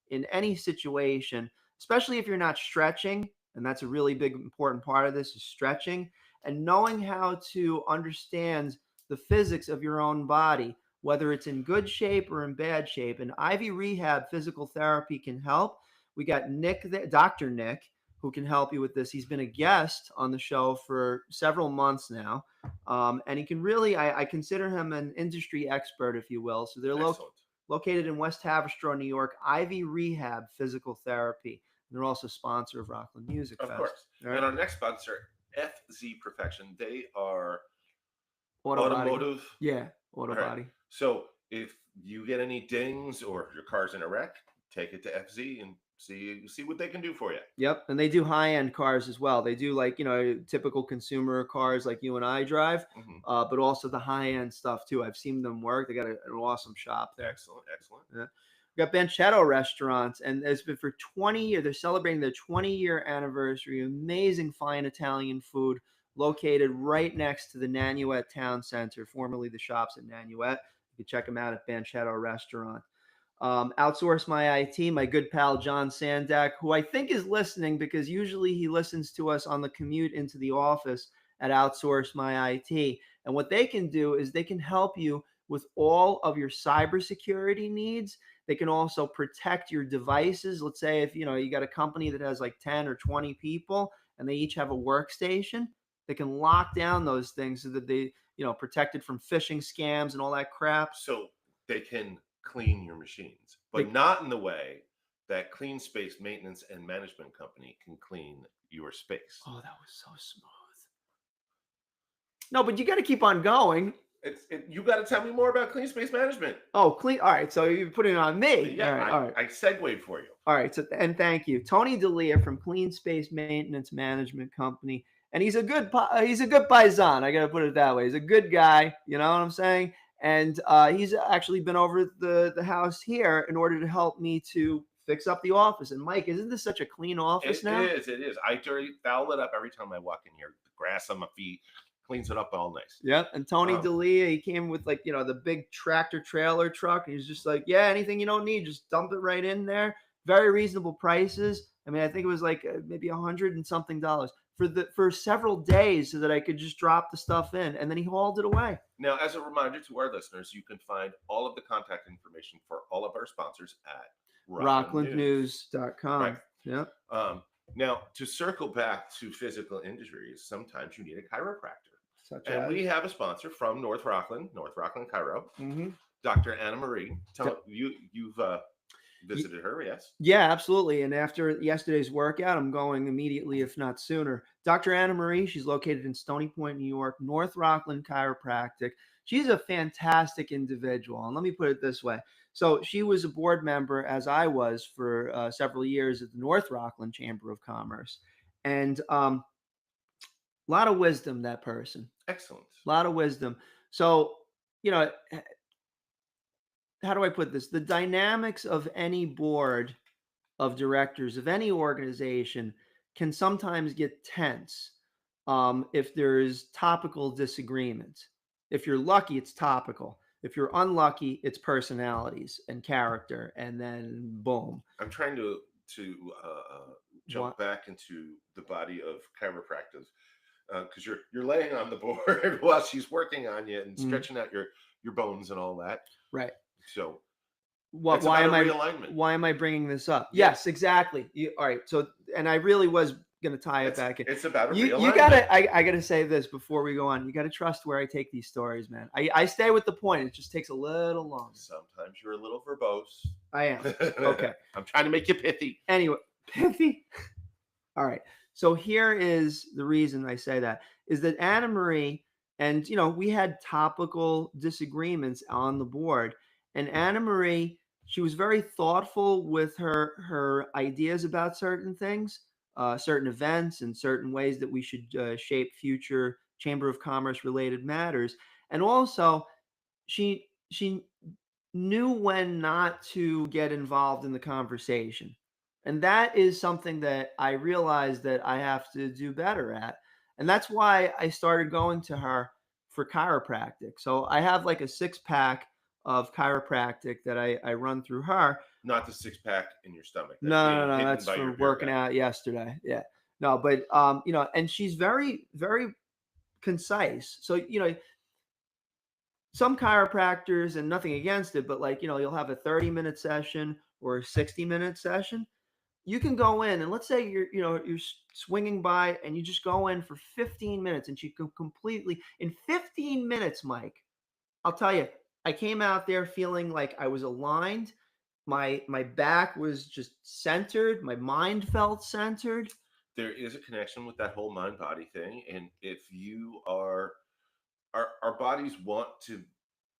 in any situation, especially if you're not stretching. And that's a really big, important part of this is stretching and knowing how to understand the physics of your own body, whether it's in good shape or in bad shape. And Ivy Rehab Physical Therapy can help. We got Nick, Dr. Nick, who can help you with this. He's been a guest on the show for several months now. And he can really, I consider him an industry expert, if you will. So they're located in West Haverstraw, New York, Ivy Rehab Physical Therapy. They're also sponsor of Rockland Music Fest. Of course. Right? And our next sponsor, FZ Perfection. They are automotive. Yeah, auto body. So if you get any dings or your car's in a wreck, take it to FZ and see what they can do for you. Yep, and they do high-end cars as well. They do typical consumer cars like you and I drive, but also the high-end stuff too. I've seen them work. They got an awesome shop there. Excellent. Yeah. We got Banchetto Restaurants, and it's been for 20 years. They're celebrating their 20-year anniversary. Amazing fine Italian food located right next to the Nanuet Town Center, formerly the shops at Nanuet. You can check them out at Banchetto Restaurant. Outsource My IT, my good pal John Sandak, who I think is listening because usually he listens to us on the commute into the office at Outsource My IT. And what they can do is they can help you with all of your cybersecurity needs. They can also protect your devices. Let's say if you got a company that has like 10 or 20 people and they each have a workstation, they can lock down those things so that they protected from phishing scams and all that crap. So they can clean your machines, but not in the way that Clean Space Maintenance and Management Company can clean your space. Oh, that was so smooth. No, but you got to keep on going. You got to tell me more about Clean Space Management. Oh, clean. All right, so you're putting it on me. Yeah, all right. I segued for you. All right, so and thank you, Tony D'Elia from Clean Space Maintenance Management Company, and he's a good paisan. I got to put it that way. He's a good guy. You know what I'm saying? And he's actually been over the house here in order to help me to fix up the office. And Mike, isn't this such a clean office now? It is. I foul it up every time I walk in here. The grass on my feet cleans it up all nice. Yep. And Tony D'Elia, he came with the big tractor trailer truck. And he's just like, yeah, anything you don't need, just dump it right in there. Very reasonable prices. I mean, I think it was like maybe $100 and something for several days so that I could just drop the stuff in, and then he hauled it away. Now, as a reminder to our listeners, you can find all of the contact information for all of our sponsors at rocklandnews.com. Right. Yeah. Now, to circle back to physical injuries, sometimes you need a chiropractor. We have a sponsor from North Rockland Chiro, Dr. Anna Marie. You've visited her, yes? Yeah, absolutely. And after yesterday's workout, I'm going immediately, if not sooner. Dr. Anna Marie, she's located in Stony Point, New York, North Rockland Chiropractic. She's a fantastic individual. And let me put it this way. So she was a board member, as I was, for several years at the North Rockland Chamber of Commerce. And a lot of wisdom, that person. Excellent. A lot of wisdom. So, how do I put this? The dynamics of any board of directors of any organization can sometimes get tense. if there's topical disagreements. If you're lucky, it's topical. If you're unlucky, it's personalities and character, and then boom. I'm trying to jump back into the body of chiropractors because you're laying on the board while she's working on you and stretching out your bones and all that. Right. So why am I bringing this up? Yeah. Yes, exactly. All right. So, and I really was going to tie it back in. It's about a realignment. I got to say this before we go on. You got to trust where I take these stories, man. I stay with the point. It just takes a little longer. Sometimes you're a little verbose. I am. Okay. I'm trying to make you pithy. Anyway, pithy. All right. So here is the reason I say that is that Anna Marie and, we had topical disagreements on the board, and Anna Marie, she was very thoughtful with her ideas about certain things, certain events, and certain ways that we should shape future Chamber of Commerce related matters. And also, she knew when not to get involved in the conversation. And that is something that I realized that I have to do better at. And that's why I started going to her for chiropractic. So I have like a 6-pack of chiropractic that I run through her. Not the 6-pack in your stomach. No. That's from working out yesterday. Yeah. No, but and she's very, very concise. So, some chiropractors, and nothing against it, but like, you'll have a 30-minute session or a 60-minute session. You can go in and let's say you're swinging by and you just go in for 15 minutes and she can completely in 15 minutes, Mike, I'll tell you, I came out there feeling like I was aligned. My back was just centered. My mind felt centered. There is a connection with that whole mind body thing. And if you are, our bodies want to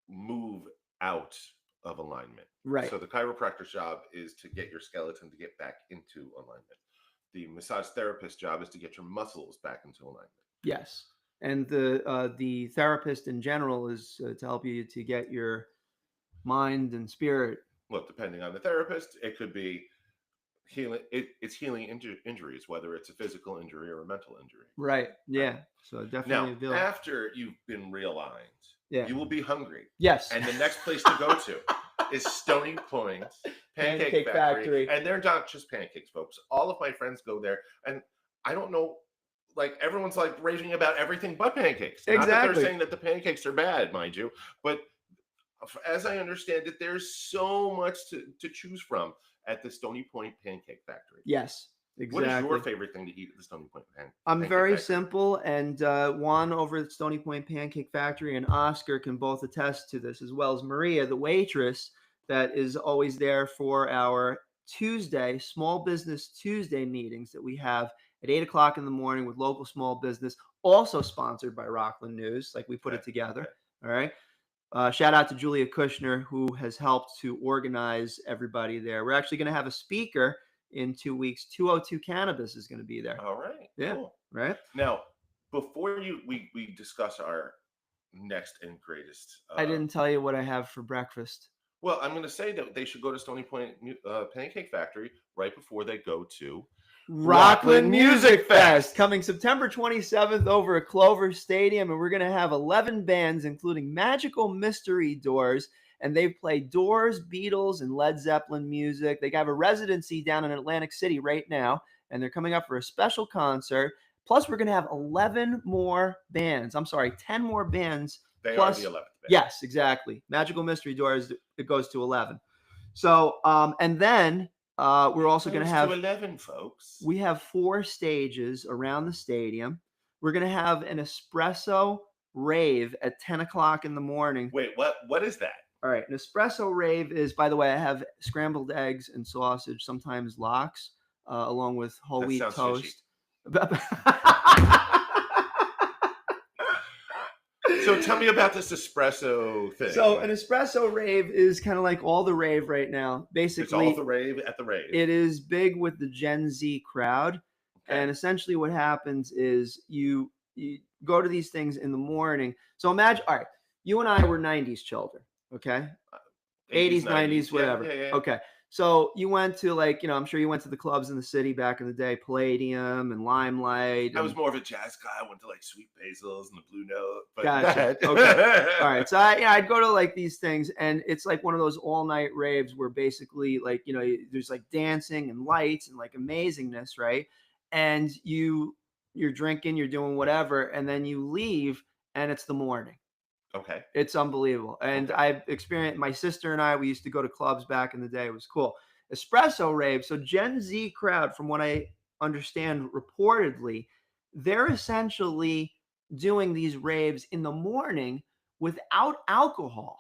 move out of alignment. Right. So the chiropractor's job is to get your skeleton to get back into alignment. The massage therapist's job is to get your muscles back into alignment. Yes. And the therapist in general is to help you to get your mind and spirit. Well, depending on the therapist, it could be healing. It's healing injuries, whether it's a physical injury or a mental injury. Right. Yeah. So definitely. Now, after you've been realigned, you will be hungry. Yes. And the next place to go to is Stony Point Pancake Factory. And they're not just pancakes, folks. All of my friends go there. And I don't know, like everyone's like raving about everything but pancakes. Exactly. Not that they're saying that the pancakes are bad, mind you. But as I understand it, there's so much to choose from at the Stony Point Pancake Factory. Yes. Exactly. What is your favorite thing to eat at the Stony Point Pancake Factory? I'm very simple, and Juan over at Stony Point Pancake Factory and Oscar can both attest to this, as well as Maria, the waitress that is always there for our Small Business Tuesday meetings that we have at 8 o'clock in the morning with local small business, also sponsored by Rockland News, like we put it together. All right. Shout out to Julia Kushner, who has helped to organize everybody there. We're actually going to have a speaker in 2 weeks. 202 Cannabis is going to be there. All right. Yeah. Cool. Right. Now, before we discuss our next and greatest. I didn't tell you what I have for breakfast. Well, I'm going to say that they should go to Stony Point Pancake Factory right before they go to Rockland Music Fest, coming September 27th over at Clover Stadium. And we're going to have 11 bands, including Magical Mystery Doors. And they play Doors, Beatles, and Led Zeppelin music. They have a residency down in Atlantic City right now, and they're coming up for a special concert. Plus, we're going to have 10 more bands. They plus, are the 11th band. Yes, exactly. Magical Mystery Doors, it goes to 11. So, and then we're also going to have 11, folks. We have 4 stages around the stadium. We're going to have an espresso rave at 10 o'clock in the morning. Wait, what is that? All right, an espresso rave is, by the way, I have scrambled eggs and sausage, sometimes lox, along with whole wheat toast. So tell me about this espresso thing. So an espresso rave is kind of like all the rave right now. Basically, it's all the rave at the rave. It is big with the Gen Z crowd. Okay. And essentially what happens is you go to these things in the morning. So imagine, all right, you and I were 90s children. Okay. 80s, 90s, whatever. Yeah. Okay. So you went to like, I'm sure you went to the clubs in the city back in the day, Palladium and Limelight I was and more of a jazz guy. I went to like Sweet Basil's and the Blue Note, but go gotcha. ahead. Okay. All right. So I'd go to like these things and it's like one of those all night raves where basically like, there's like dancing and lights and like amazingness, right? And you're drinking, you're doing whatever, and then you leave and it's the morning. Okay. It's unbelievable. And Okay. I've experienced, my sister and I, we used to go to clubs back in the day. It was cool. Espresso rave. So Gen Z crowd, from what I understand, reportedly, they're essentially doing these raves in the morning without alcohol.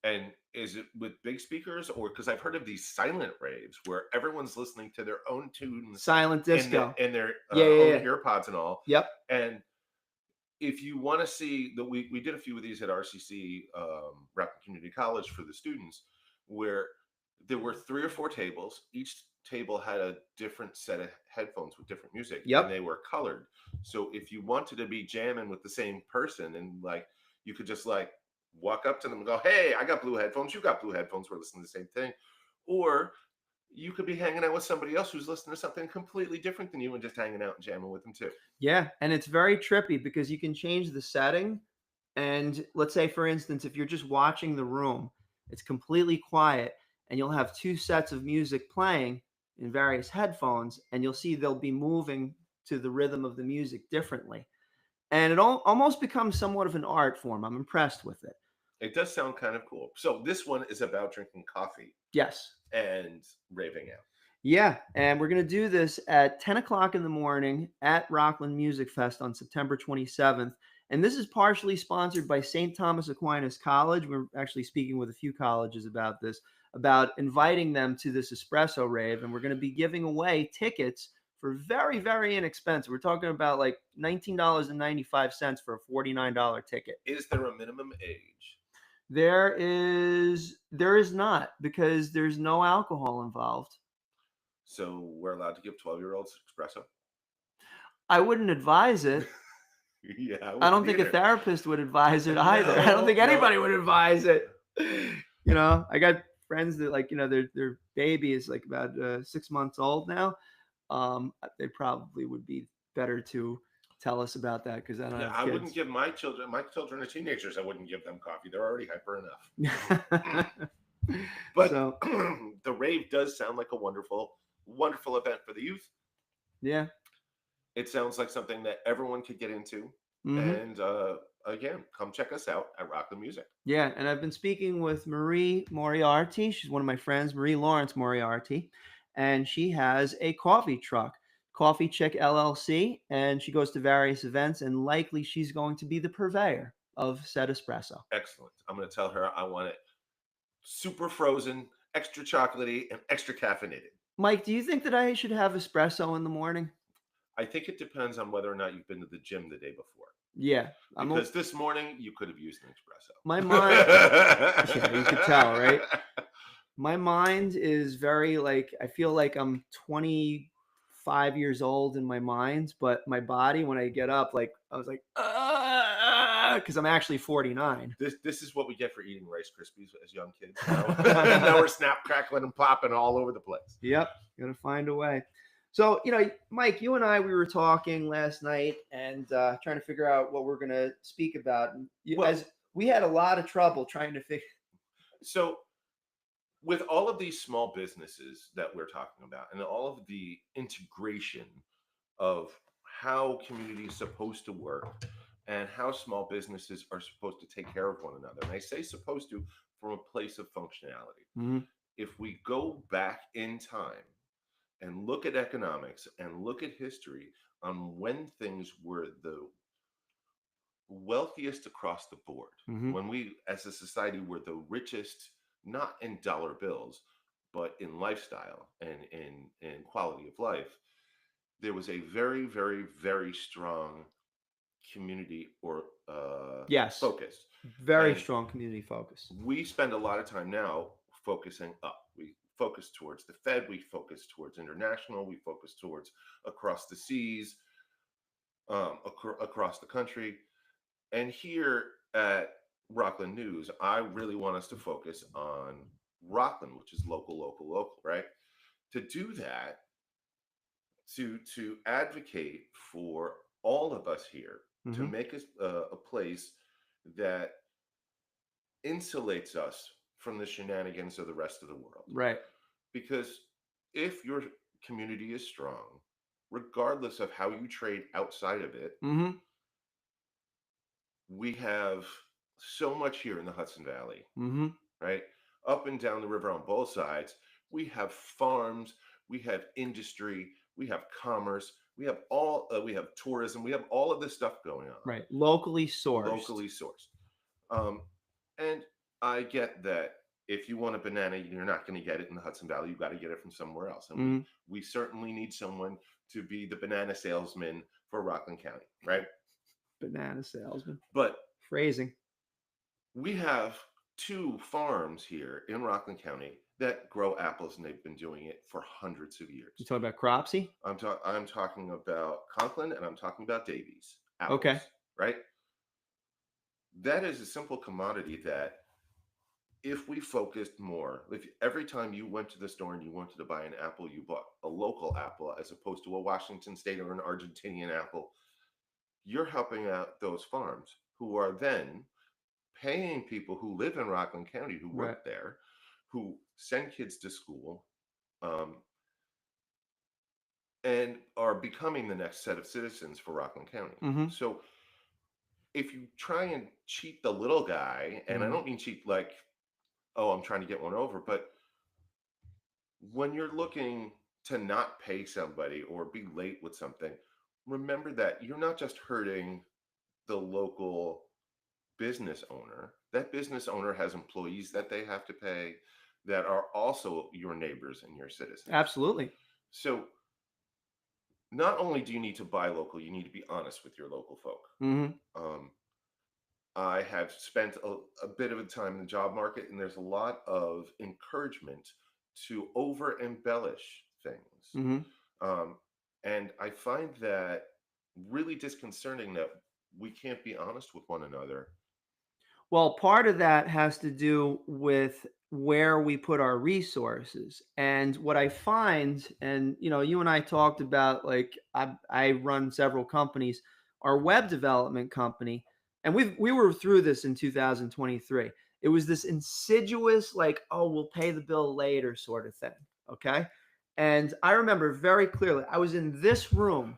And is it with big speakers, or because I've heard of these silent raves where everyone's listening to their own tunes Silent disco. in their Yeah, yeah, own yeah. earpods and all. Yep. And if you want to see that, we did a few of these at RCC, Rockland Community College, for the students, where there were 3 or 4 tables. Each table had a different set of headphones with different music, and Yep. they were colored. So if you wanted to be jamming with the same person, and like you could just like walk up to them and go, "Hey, I got blue headphones. You got blue headphones. We're listening to the same thing," or you could be hanging out with somebody else who's listening to something completely different than you and just hanging out and jamming with them too. Yeah, and it's very trippy because you can change the setting. And let's say, for instance, if you're just watching the room, it's completely quiet, and you'll have two sets of music playing in various headphones, and you'll see they'll be moving to the rhythm of the music differently. And it almost becomes somewhat of an art form. I'm impressed with it. It does sound kind of cool. So this one is about drinking coffee Yes. and raving out. Yeah, and we're gonna do this at 10 o'clock in the morning at Rockland Music Fest on September 27th. And this is partially sponsored by St. Thomas Aquinas College. We're actually speaking with a few colleges about this, about inviting them to this espresso rave, and we're going to be giving away tickets for very, very inexpensive. We're talking about like $19.95 for a $49 ticket. Is there a minimum age? There is not, because there's no alcohol involved. So we're allowed to give 12-year-olds espresso? I wouldn't advise it. Yeah, I don't think a either. therapist would advise it either. I don't think anybody would advise it. I got friends that like, their baby is like about 6 months old now. They probably would be better to tell us about that because I don't have I kids. wouldn't give my children are teenagers. I wouldn't give them coffee. They're already hyper enough. But So, the rave does sound like a wonderful, wonderful event for the youth. yeah. It sounds like something that everyone could get into. Mm-hmm. And again, come check us out at Rockland Music. Yeah, and I've been speaking with Marie Moriarty. She's one of my friends, Marie Lawrence Moriarty, and she has a coffee truck, Coffee Chick LLC, and she goes to various events, and likely she's going to be the purveyor of said espresso. Excellent. I'm going to tell her I want it super frozen, extra chocolatey, and extra caffeinated. Mike, do you think that I should have espresso in the morning? I think it depends on whether or not you've been to the gym the day before. Yeah. Because this morning you could have used an espresso. My mind, yeah, you could tell, right? My mind is very like, I feel like I'm 25 years old in my mind, but my body, when I get up, like I was like, because I'm actually 49. This is what we get for eating Rice Krispies as young kids. Now we're snap, crackling, and popping all over the place. Yep, gotta find a way. So, Mike, you and I, we were talking last night and trying to figure out what we're gonna speak about. As we had a lot of trouble trying to figure. So, with all of these small businesses that we're talking about, and all of the integration of how community is supposed to work, and how small businesses are supposed to take care of one another, and I say supposed to from a place of functionality. Mm-hmm. If we go back in time and look at economics and look at history on when things were the wealthiest across the board, Mm-hmm. when we as a society were the richest, not in dollar bills, but in lifestyle and in quality of life, there was a very, very, very strong community or Yes, focus. very And strong community focus. we spend a lot of time now focusing up. We focus towards the Fed, we focus towards international, we focus towards across the seas, across the country. And here at Rockland News, I really want us to focus on Rockland, which is local, right? To do that, to advocate for all of us here, to Mm-hmm. make us a place that insulates us from the shenanigans of the rest of the world. Right. Because if your community is strong, regardless of how you trade outside of it, Mm-hmm. we have so much here in the Hudson Valley, Mm-hmm. right? Up and down the river on both sides, we have farms, we have industry, we have commerce, we have tourism, we have all of this stuff going on, Right. Locally sourced. locally sourced. Um, and I get that if you want a banana, you're not going to get it in the Hudson Valley. You got to get it from somewhere else. And Mm-hmm. we certainly need someone to be the banana salesman for Rockland County, right? Banana salesman. But Phrasing. we have two farms here in Rockland County that grow apples, and they've been doing it for hundreds of years. You talking about Cropsey? I'm talking about Conklin, and I'm talking about Davies apples, Okay. right? That is a simple commodity that if we focused more, if every time you went to the store and you wanted to buy an apple, you bought a local apple as opposed to a Washington State or an Argentinian apple, you're helping out those farms who are then paying people who live in Rockland County, who Right. work there, who send kids to school, um, and are becoming the next set of citizens for Rockland County. Mm-hmm. So if you try and cheat the little guy, and I Mm-hmm. don't mean cheat like, oh, I'm trying to get one over, but when you're looking to not pay somebody or be late with something, remember that you're not just hurting the local business owner. That business owner has employees that they have to pay that are also your neighbors and your citizens. Absolutely. So not only do you need to buy local, you need to be honest with your local folk. Mm-hmm. I have spent a bit of a time in the job market, and there's a lot of encouragement to over embellish things. Mm-hmm. Um, and I find that really disconcerting that we can't be honest with one another. Well, part of that has to do with where we put our resources. And what I find, and you and I talked about, like I run several companies, our web development company, and we were through this in 2023. It was this insidious, like, oh, we'll pay the bill later sort of thing. Okay. And I remember very clearly, I was in this room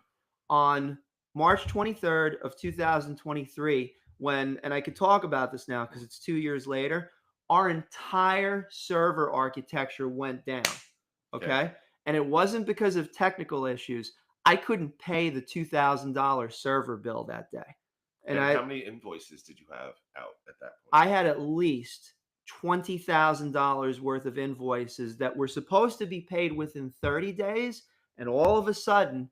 on March 23rd of 2023 when, and I could talk about this now because it's 2 years later, our entire server architecture went down. Okay. And it wasn't because of technical issues. I couldn't pay the $2,000 server bill that day. And how many invoices did you have out at that point? I had at least $20,000 worth of invoices that were supposed to be paid within 30 days. And all of a sudden,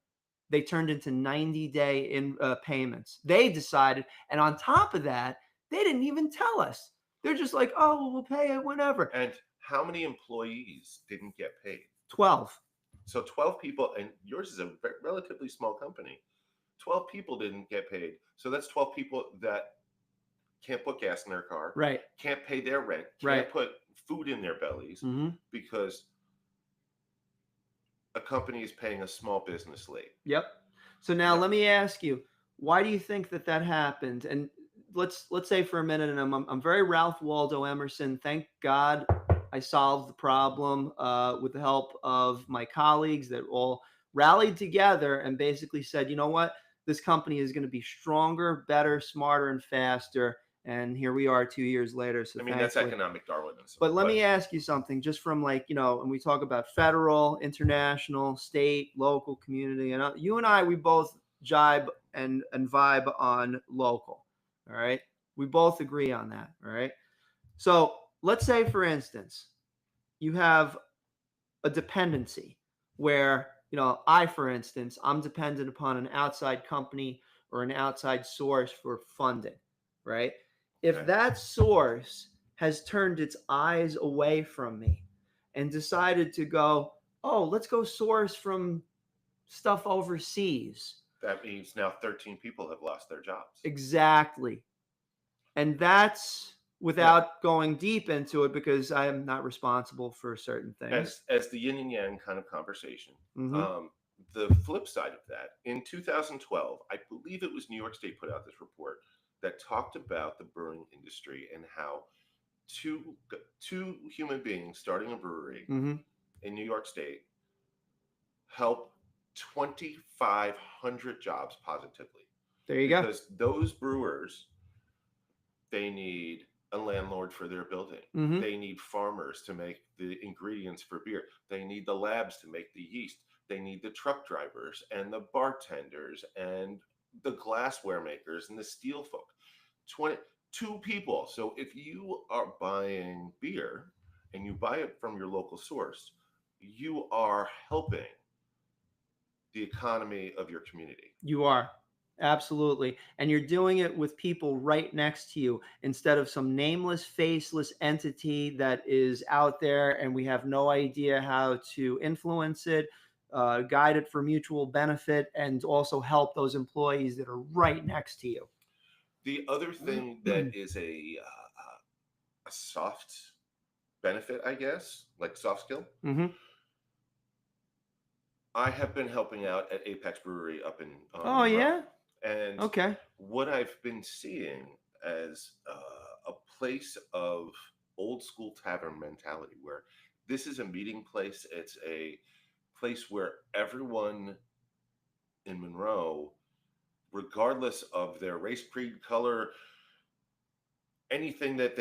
they turned into 90-day payments. They decided. And on top of that, they didn't even tell us. They're just like, oh, well, we'll pay it whenever. And how many employees didn't get paid? 12. So 12 people, and yours is a relatively small company. 12 people didn't get paid. So that's 12 people that can't put gas in their car, Right. can't pay their rent, can't Right. put food in their bellies Mm-hmm. because a company is paying a small business late. Yep. So now let me ask you, why do you think that happened? And let's say for a minute, and I'm very Ralph Waldo Emerson. Thank God I solved the problem with the help of my colleagues that all rallied together and basically said, you know what, this company is going to be stronger, better, smarter, and faster. And here we are 2 years later. So I mean, that's economic Darwinism. But let me ask you something, just from and we talk about federal, international, state, local, community, and you and I, we both jibe and vibe on local. All right. We both agree on that. All right. So let's say, for instance, you have a dependency where, for instance, I'm dependent upon an outside company or an outside source for funding, right? If that source has turned its eyes away from me and decided to go, oh, let's go source from stuff overseas. That means now 13 people have lost their jobs. Exactly. And that's without going deep into it because I am not responsible for certain things. As the yin and yang kind of conversation. Mm-hmm. Um, the flip side of that, in 2012, I believe it was New York State put out this report that talked about the brewing industry and how two human beings starting a brewery Mm-hmm. in New York State help 2,500 jobs positively. There you go. Because those brewers, they need a landlord for their building. Mm-hmm. They need farmers to make the ingredients for beer. They need the labs to make the yeast. They need the truck drivers and the bartenders and the glassware makers and the steel folk. 22 people. So if you are buying beer and you buy it from your local source, you are helping the economy of your community. You are. Absolutely. And you're doing it with people right next to you instead of some nameless, faceless entity that is out there and we have no idea how to influence it, guide it for mutual benefit, and also help those employees that are right next to you. The other thing that is a soft benefit, I guess, like soft skill. Mm-hmm. I have been helping out at Apex Brewery up in Oh, yeah? and Okay. what I've been seeing as a place of old school tavern mentality, where this is a meeting place. It's a place where everyone in Monroe, regardless of their race, creed, color, anything that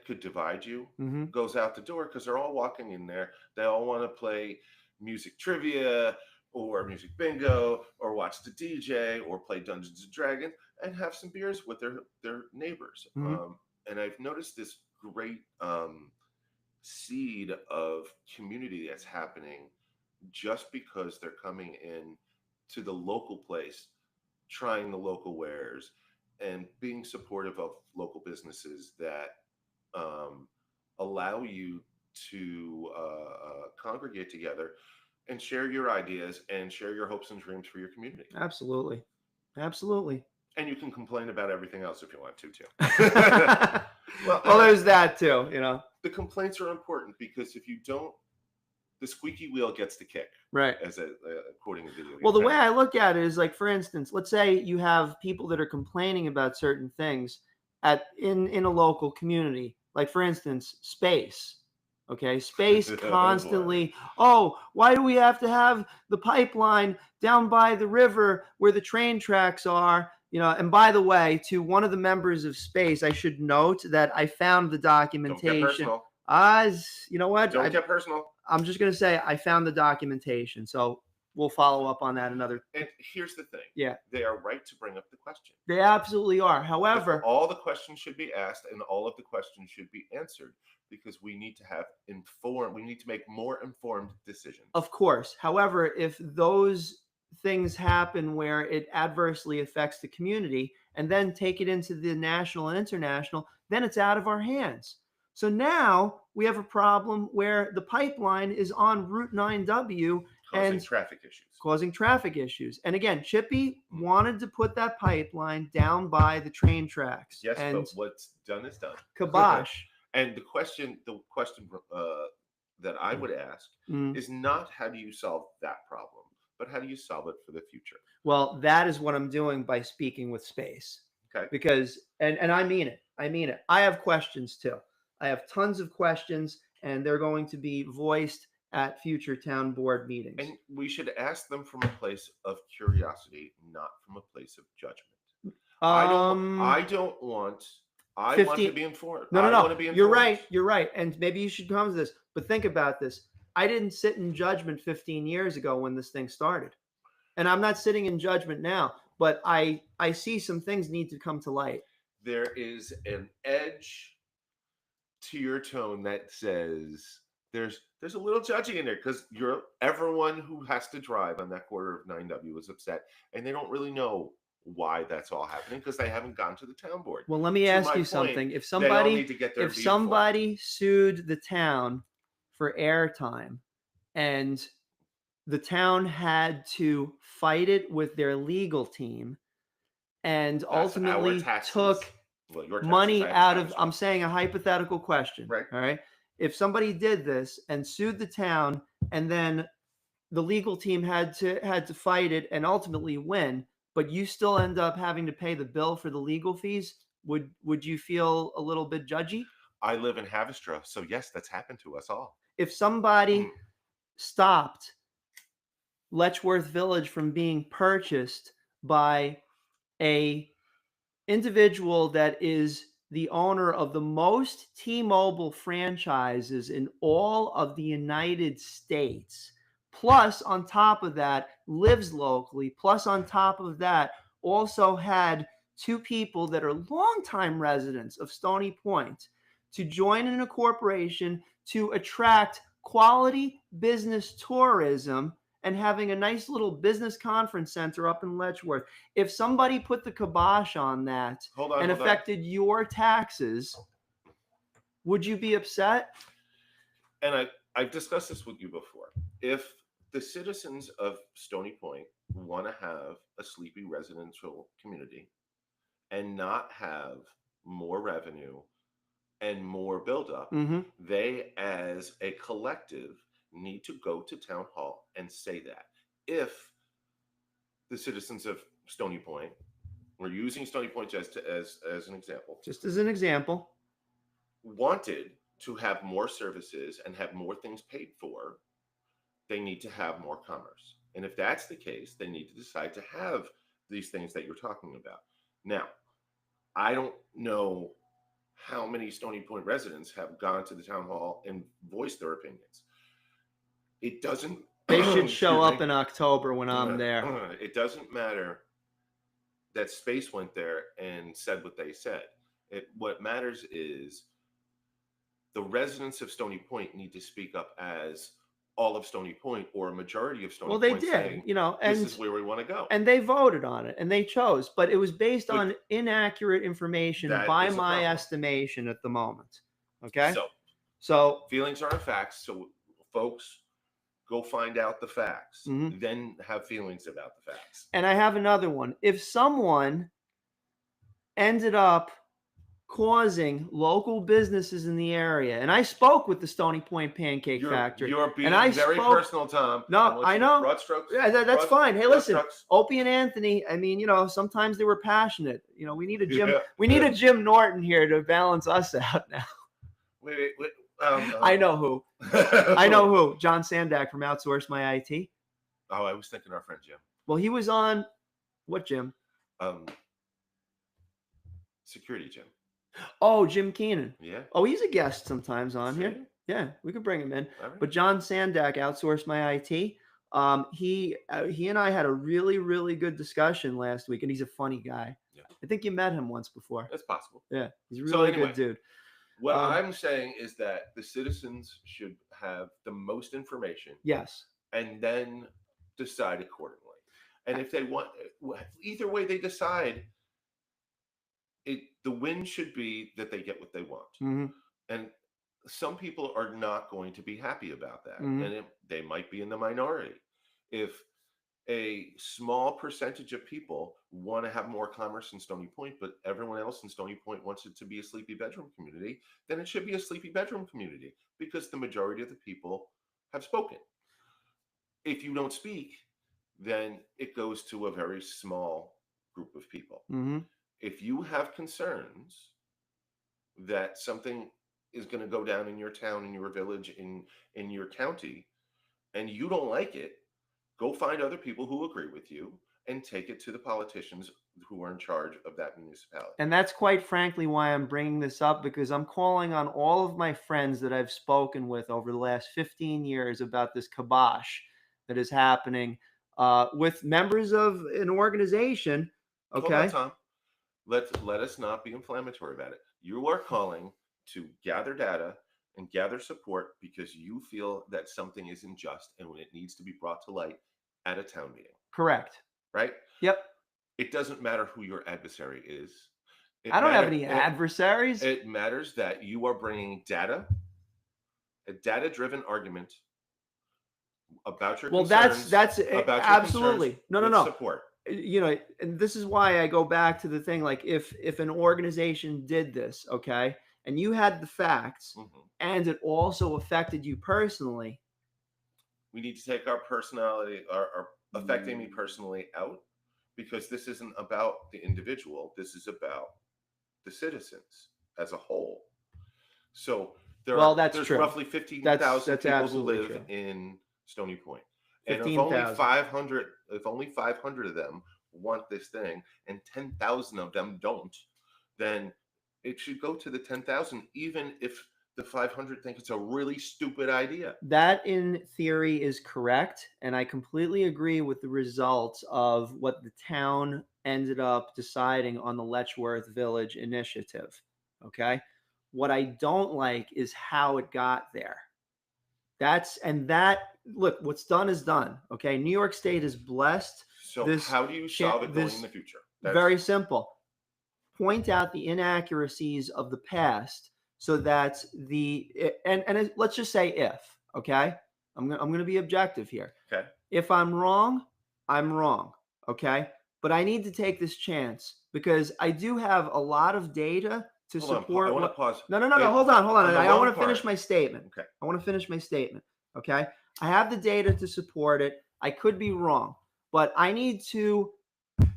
could divide you, Mm-hmm. goes out the door, because they're all walking in there. They all want to play music trivia or music bingo or watch the DJ or play Dungeons and Dragons and have some beers with their neighbors. Mm-hmm. And I've noticed this great seed of community that's happening just because they're coming in to the local place, trying the local wares, and being supportive of local businesses that allow you to congregate together and share your ideas and share your hopes and dreams for your community. Absolutely. Absolutely. And you can complain about everything else if you want to, too. Well, there's that too, The complaints are important because if you don't, the squeaky wheel gets the kick. Right. As quoting a video game. Well, the way I look at it is like, for instance, let's say you have people that are complaining about certain things in a local community. Like, for instance, space. Okay, space constantly. Oh, why do we have to have the pipeline down by the river where the train tracks are? And by the way, to one of the members of space, I should note that I found the documentation. Don't get personal. You know what? Don't get personal. I'm just going to say I found the documentation. So we'll follow up on that another. And here's the thing. Yeah. They are right to bring up the question. They absolutely are. However, all the questions should be asked and all of the questions should be answered, because we need to make more informed decisions. Of course. However, if those things happen where it adversely affects the community and then take it into the national and international, then it's out of our hands. So now we have a problem where the pipeline is on Route 9W causing traffic issues. And again, Chippy wanted to put that pipeline down by the train tracks. Yes, but what's done is done. Kibosh. And the question that I would ask is not how do you solve that problem, but how do you solve it for the future? Well, that is what I'm doing by speaking with space. Okay. Because, and I mean it. I have questions too. I have tons of questions, and they're going to be voiced at future town board meetings. And we should ask them from a place of curiosity, not from a place of judgment. I want to be informed. No. Want to be informed. You're right. And maybe you should come to this. But think about this. I didn't sit in judgment 15 years ago when this thing started. And I'm not sitting in judgment now. But I see some things need to come to light. There is an edge to your tone that says there's a little judging in there, because everyone who has to drive on that quarter of 9W is upset, and they don't really know why that's all happening because they haven't gone to the town board. Well, let me ask you something. If somebody sued the town for airtime and the town had to fight it with their legal team and ultimately took Well, your taxes, money I out of, understand. I'm saying a hypothetical question. Right. All right. If somebody did this and sued the town, and then the legal team had to fight it and ultimately win, but you still end up having to pay the bill for the legal fees, would you feel a little bit judgy? I live in Havistra, so yes, that's happened to us all. If somebody stopped Letchworth Village from being purchased by a individual that is the owner of the most T-Mobile franchises in all of the United States, plus on top of that lives locally, plus on top of that also had two people that are longtime residents of Stony Point to join in a corporation to attract quality business tourism and having a nice little business conference center up in Letchworth. If somebody put the kibosh on that and affected your taxes, would you be upset? And I've discussed this with you before. If the citizens of Stony Point want to have a sleepy residential community and not have more revenue and more buildup, they as a collective need to go to town hall and say that. If the citizens of Stony Point, we're using Stony Point just as an example, just as an example, wanted to have more services and have more things paid for, they need to have more commerce. And if that's the case, they need to decide to have these things that you're talking about. Now, I don't know how many Stony Point residents have gone to the town hall and voiced their opinions. It doesn't. They should show up in October when I'm there. It doesn't matter that Space went there and said what they said. What matters is the residents of Stony Point need to speak up as all of Stony Point or a majority of Stony Point. Well, they did, saying, and this is where we want to go. And they voted on it and they chose, but it was based on inaccurate information by my estimation at the moment. Okay. So feelings aren't facts. So folks, go find out the facts, then have feelings about the facts. And I have another one. If someone ended up causing local businesses in the area, and I spoke with the Stony Point Pancake Factory. You're being very personal, Tom. No, I know. Broad strokes. Yeah, that's fine. Hey, listen, Opie and Anthony. I mean, sometimes they were passionate. We need a Jim. We need a Jim Norton here to balance us out now. Wait. I know who. I know who. John Sandak from Outsource My IT. Oh, I was thinking our friend Jim. Well, he was on what Jim? Security Jim. Oh, Jim Keenan. Yeah. Oh, he's a guest sometimes on here. Yeah, we could bring him in. Right. But John Sandak, Outsource My IT. He and I had a really, really good discussion last week, and he's a funny guy. Yeah. I think you met him once before. That's possible. Yeah, he's a really good dude. What I'm saying is that the citizens should have the most information. Yes. And then decide accordingly. And if they want, either way they decide, the win should be that they get what they want. And some people are not going to be happy about that. And they might be in the minority. If a small percentage of people want to have more commerce in Stony Point, but everyone else in Stony Point wants it to be a sleepy bedroom community, then it should be a sleepy bedroom community because the majority of the people have spoken. If you don't speak, then it goes to a very small group of people. If you have concerns that something is going to go down in your town, in your village, in your county, and you don't like it, go find other people who agree with you and take it to the politicians who are in charge of that municipality. And that's quite frankly why I'm bringing this up, because I'm calling on all of my friends that I've spoken with over the last 15 years about this kibosh that is happening with members of an organization. Okay. Hold on, Tom. Let us not be inflammatory about it. You are calling to gather data and gather support because you feel that something isn't just and when it needs to be brought to light at a town meeting. Correct. Right? Yep. It doesn't matter who your adversary is. I don't have any adversaries. It matters that you are bringing data, a data-driven argument about your concerns. Well, that's absolutely. No. Support. and this is why I go back to the thing, like if an organization did this, okay, and you had the facts and it also affected you personally, we need to take our personality, our affecting me personally out, because this isn't about the individual. This is about the citizens as a whole. So that's there's true. roughly 15,000 people who live true. in Stony Point. And 15,000. if only 500 of them want this thing and 10,000 of them don't, then it should go to the 10,000, even if the 500 think it's a really stupid idea. That in theory is correct, and I completely agree with the results of what the town ended up deciding on the Letchworth Village initiative. Okay? What I don't like is how it got there. Look, what's done is done. Okay? New York State is blessed. So how do you solve it going in the future? Very simple. Point out the inaccuracies of the past so that let's just say if, okay? I'm going to be objective here. Okay. If I'm wrong, I'm wrong, okay? But I need to take this chance because I do have a lot of data to support. I want to pause. No. Hold on. I want to finish my statement. Okay. I want to finish my statement, okay? I have the data to support it. I could be wrong, but I need to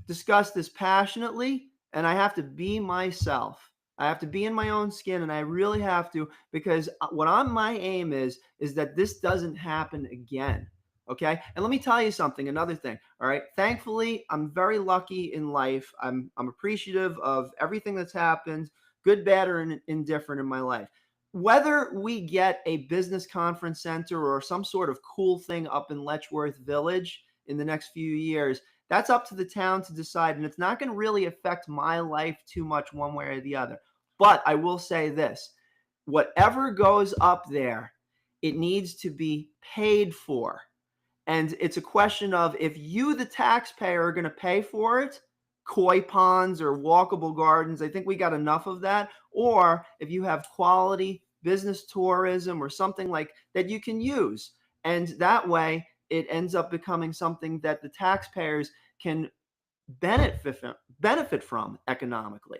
discuss this passionately, and I have to be myself. I have to be in my own skin, and I really have to, because my aim is that this doesn't happen again. Okay. And let me tell you something, another thing. All right. Thankfully, I'm very lucky in life. I'm appreciative of everything that's happened, good, bad, or indifferent in my life. Whether we get a business conference center or some sort of cool thing up in Letchworth Village in the next few years, that's up to the town to decide, and it's not going to really affect my life too much one way or the other. But I will say this, whatever goes up there, it needs to be paid for. And it's a question of, if you, the taxpayer, are going to pay for it, koi ponds or walkable gardens, I think we got enough of that. Or if you have quality business tourism or something like that you can use. And that way it ends up becoming something that the taxpayers can benefit from economically.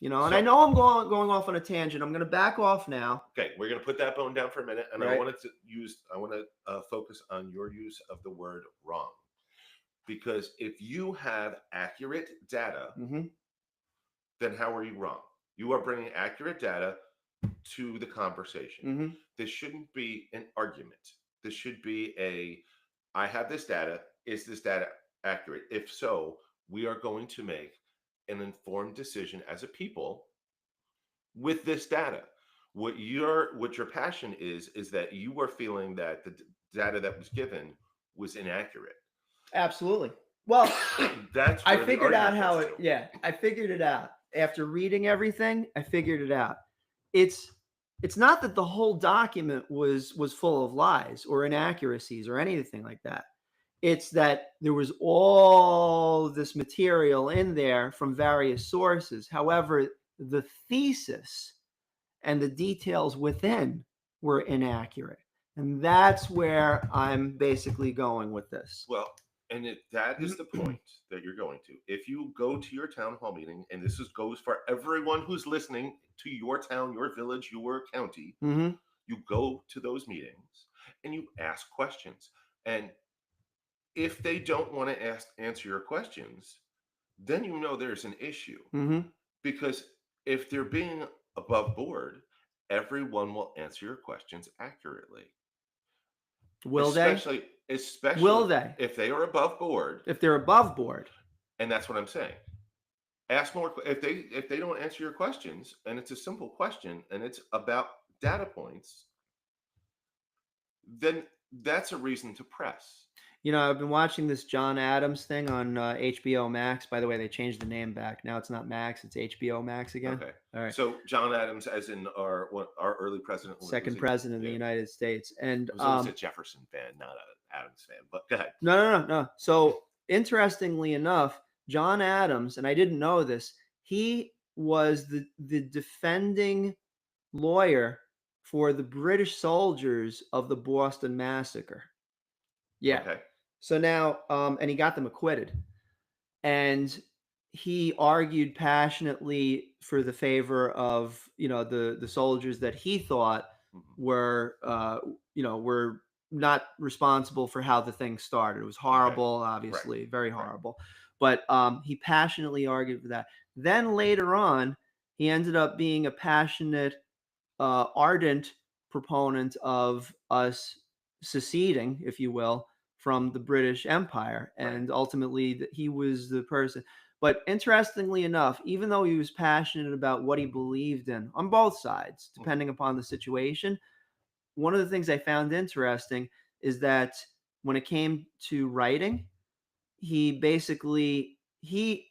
And I know I'm going off on a tangent. I'm going to back off now. Okay, we're going to put that bone down for a minute, and right. I want to focus on your use of the word wrong, because if you have accurate data, then how are you wrong? You are bringing accurate data to the conversation. This shouldn't be an argument. This should be I have this data. Is this data accurate? If so, we are going to make an informed decision as a people with this data. What your passion is that you are feeling that the data that was given was inaccurate. Absolutely. Well, that's I figured out how it. Yeah, I figured it out after reading everything. I figured it out. It's not that the whole document was full of lies or inaccuracies or anything like that. It's that there was all this material in there from various sources. However, the thesis and the details within were inaccurate. And that's where I'm basically going with this. Well, and that is the point that you're going to. If you go to your town hall meeting, and this goes for everyone who's listening to your town, your village, your county, you go to those meetings and you ask questions. And if they don't want to answer your questions, then you know there's an issue. Because if they're being above board, everyone will answer your questions accurately. Will they? Especially will they? If they are above board. If they're above board. And that's what I'm saying. Ask more. If they don't answer your questions, and it's a simple question, and it's about data points, then that's a reason to press. I've been watching this John Adams thing on HBO Max. By the way, they changed the name back. Now it's not Max, it's HBO Max again. Okay. All right. So John Adams, as in our early president. Second president of the United States. And I was always a Jefferson fan, not an Adams fan, but go ahead. No. So interestingly enough, John Adams, and I didn't know this, he was the defending lawyer for the British soldiers of the Boston Massacre. Yeah. Okay. So now, and he got them acquitted. and he argued passionately for the favor of the soldiers that he thought Mhm. were were not responsible for how the thing started. It was Okay. horrible, Right. obviously very Right. horrible, but he passionately argued for that. Then later on, he ended up being a passionate, ardent proponent of us seceding, if you will, from the British Empire, Right. and ultimately he was the person. But interestingly enough, even though he was passionate about what he believed in on both sides, Mhm. depending upon the situation, one of the things I found interesting is that when it came to writing, he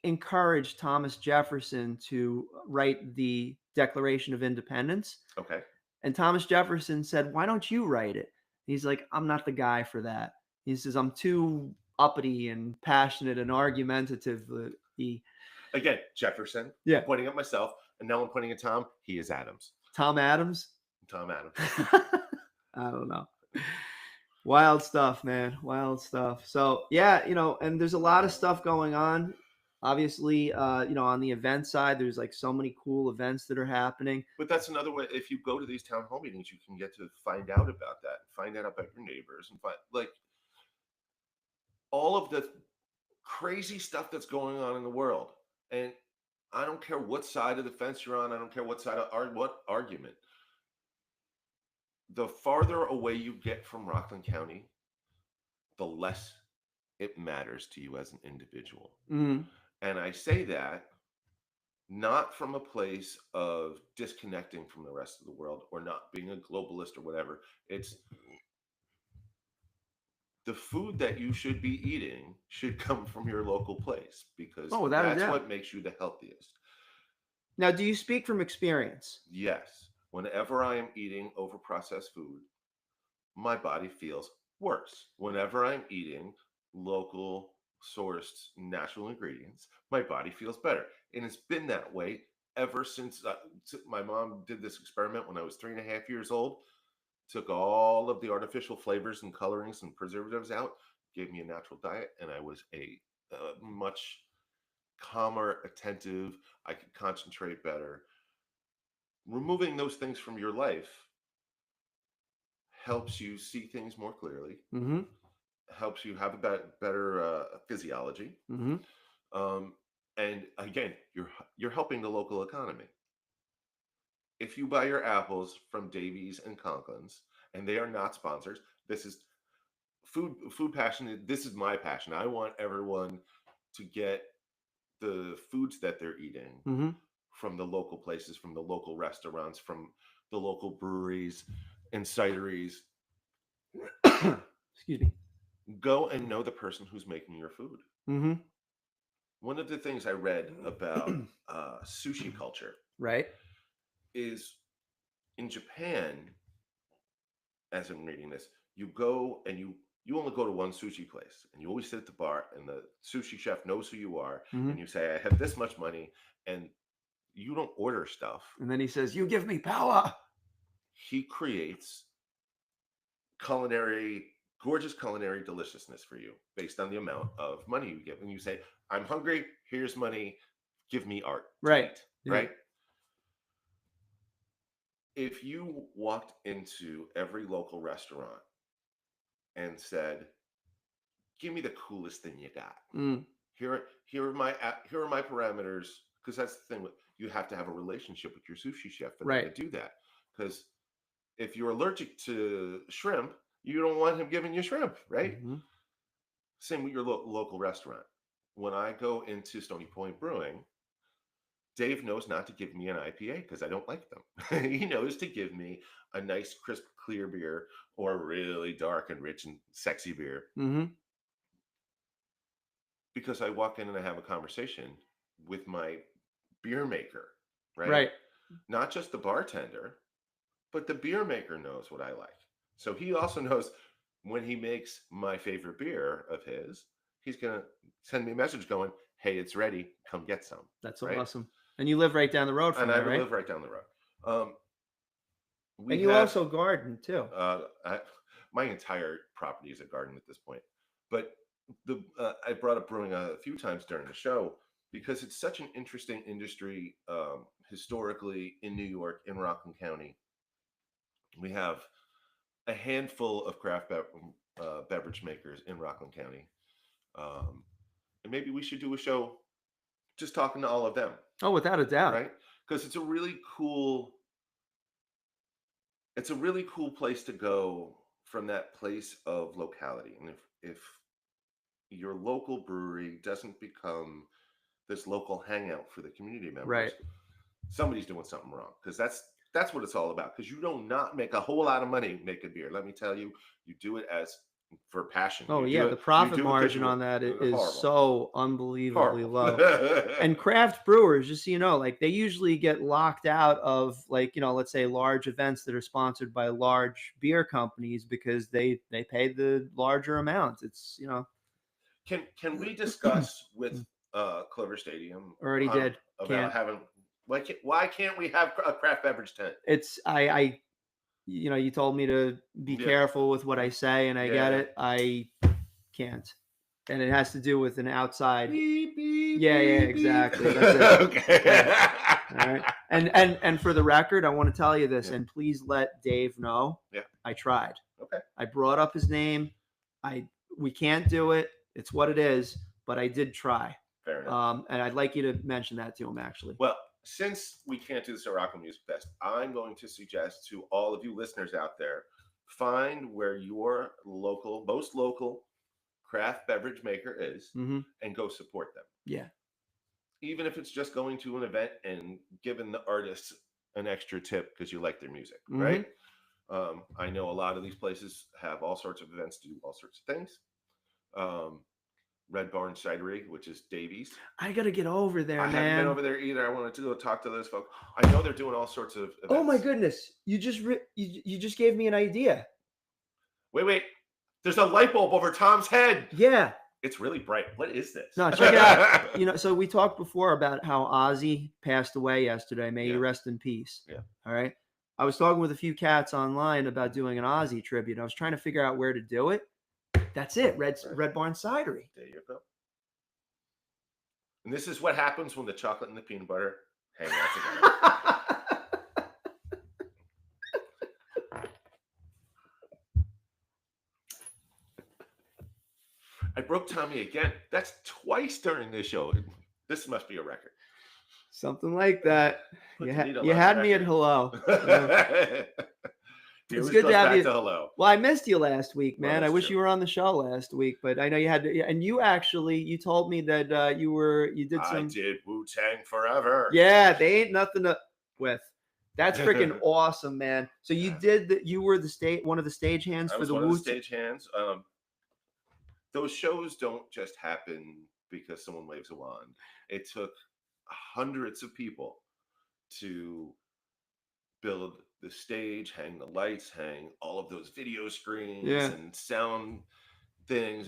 encouraged Thomas Jefferson to write the Declaration of Independence, Okay. and Thomas Jefferson said, "Why don't you write it?" He's like, "I'm not the guy for that." He says, "I'm too uppity and passionate and argumentative." He, Again, Jefferson. I'm yeah, pointing at myself, and now I'm pointing at Tom. He is Adams. Tom Adams. Tom Adams. I don't know. Wild stuff, man. Wild stuff. So yeah, and there's a lot of stuff going on. Obviously, on the event side, there's like so many cool events that are happening. But that's another way. If you go to these town hall meetings, you can get to find out about that, find out about your neighbors, and find like all of the crazy stuff that's going on in the world. And I don't care what side of the fence you're on. I don't care what side of what argument. The farther away you get from Rockland County, the less it matters to you as an individual. Mm. And I say that not from a place of disconnecting from the rest of the world or not being a globalist or whatever. It's the food that you should be eating should come from your local place because Oh, without a that's doubt. what makes you the healthiest. Now, do you speak from experience? Yes, whenever I am eating over processed food, my body feels worse. Whenever I'm eating local sourced natural ingredients, my body feels better. And it's been that way ever since my mom did this experiment when I was 3.5 years old. Took all of the artificial flavors and colorings and preservatives out, gave me a natural diet, and I was a much calmer, attentive. I could concentrate better. Removing those things from your life helps you see things more clearly, Mm-hmm. helps you have a better physiology, Mm-hmm. um, and again, you're helping the local economy. If you buy your apples from Davies and Conklin's, and they are not sponsors, this is food passion. This is my passion. I want everyone to get the foods that they're eating Mm-hmm. from the local places, from the local restaurants, from the local breweries and cideries. Excuse me. Go and know the person who's making your food. Mm-hmm. One of the things I read about sushi culture Right. is in Japan, as I'm reading this, you go and you only go to one sushi place and you always sit at the bar and the sushi chef knows who you are Mm-hmm. and you say, I have this much money, and you don't order stuff. And then he says, "You give me power." He creates culinary gorgeous culinary deliciousness for you based on the amount of money you give. And you say, I'm hungry, here's money, give me art to Right. eat, Yeah. right? If you walked into every local restaurant and said, give me the coolest thing you got. Mm. Here are my parameters, because that's the thing. You have to have a relationship with your sushi chef for them Right. to do that. Because if you're allergic to shrimp, you don't want him giving you shrimp, right? Mm-hmm. Same with your local restaurant. When I go into Stony Point Brewing, Dave knows not to give me an IPA because I don't like them. He knows to give me a nice, crisp, clear beer or a really dark and rich and sexy beer, Mm-hmm. because I walk in and I have a conversation with my beer maker, right? Right. Not just the bartender, but the beer maker knows what I like. So he also knows when he makes my favorite beer of his, he's going to send me a message going, hey, it's ready. Come get some, That's right? awesome. And you live right down the road And from I there, right? live right down the road. Um, we And you have also garden too. I, my entire property is a garden at this point. But I brought up brewing a few times during the show because it's such an interesting industry historically in New York, in Rockland County. We have a handful of beverage makers in Rockland County, um, and maybe we should do a show just talking to all of them. Oh, without a doubt, right? Because it's a really cool place to go from that place of locality. And if your local brewery doesn't become this local hangout for the community members, right? Somebody's doing something wrong, because that's what it's all about. Because you do not make a whole lot of money making beer. Let me tell you, you do it as for passion. Oh yeah, the profit margin on that is horrible. so unbelievably Horrible. low. And craft brewers, just so you know, like they usually get locked out of, like, let's say large events that are sponsored by large beer companies because they pay the larger amounts. It's Can we discuss with Clover Stadium already did about can't having why can't we have a craft beverage tent? it's I you told me to be careful with what I say, and I get it. I can't. And it has to do with an outside. Beep, beep, yeah, beep, exactly. Beep. That's it. Okay. Yeah. All right. And for the record, I want to tell you this, and please let Dave know. Yeah. I tried. Okay. I brought up his name. We can't do it. It's what it is. But I did try. Fair enough. And I'd like you to mention that to him, actually. Well, since we can't do this at Rockland Music Fest, I'm going to suggest to all of you listeners out there, find where your most local craft beverage maker is, and go support them. Yeah. Even if it's just going to an event and giving the artists an extra tip because you like their music, right? I know a lot of these places have all sorts of events to do all sorts of things. Red Barn Cidery, which is Davies. I got to get over there, man. I haven't been over there either. I wanted to go talk to those folks. I know they're doing all sorts of events. Oh my goodness. You just gave me an idea. Wait. There's a light bulb over Tom's head. Yeah. It's really bright. What is this? No, check it out. So we talked before about how Ozzy passed away yesterday. May he rest in peace. Yeah. All right. I was talking with a few cats online about doing an Ozzy tribute. I was trying to figure out where to do it. That's it. Red Barn Cidery. There you go. And this is what happens when the chocolate and the peanut butter hang out together. I broke Tommy again. That's twice during this show. This must be a record. Something like that. You had me at hello. It's good to have you. Hello. Well, I missed you last week, man. Well, I wish you were on the show last week, but I know you had to. And you told me that you did some. I did Wu-Tang Forever. Yeah, they ain't nothing to with. That's freaking awesome, man. So you did that. You were one of the stagehands for the Wu-Tang. Stagehands. Those shows don't just happen because someone waves a wand. It took hundreds of people to build the stage, hang the lights, hang all of those video screens and sound things.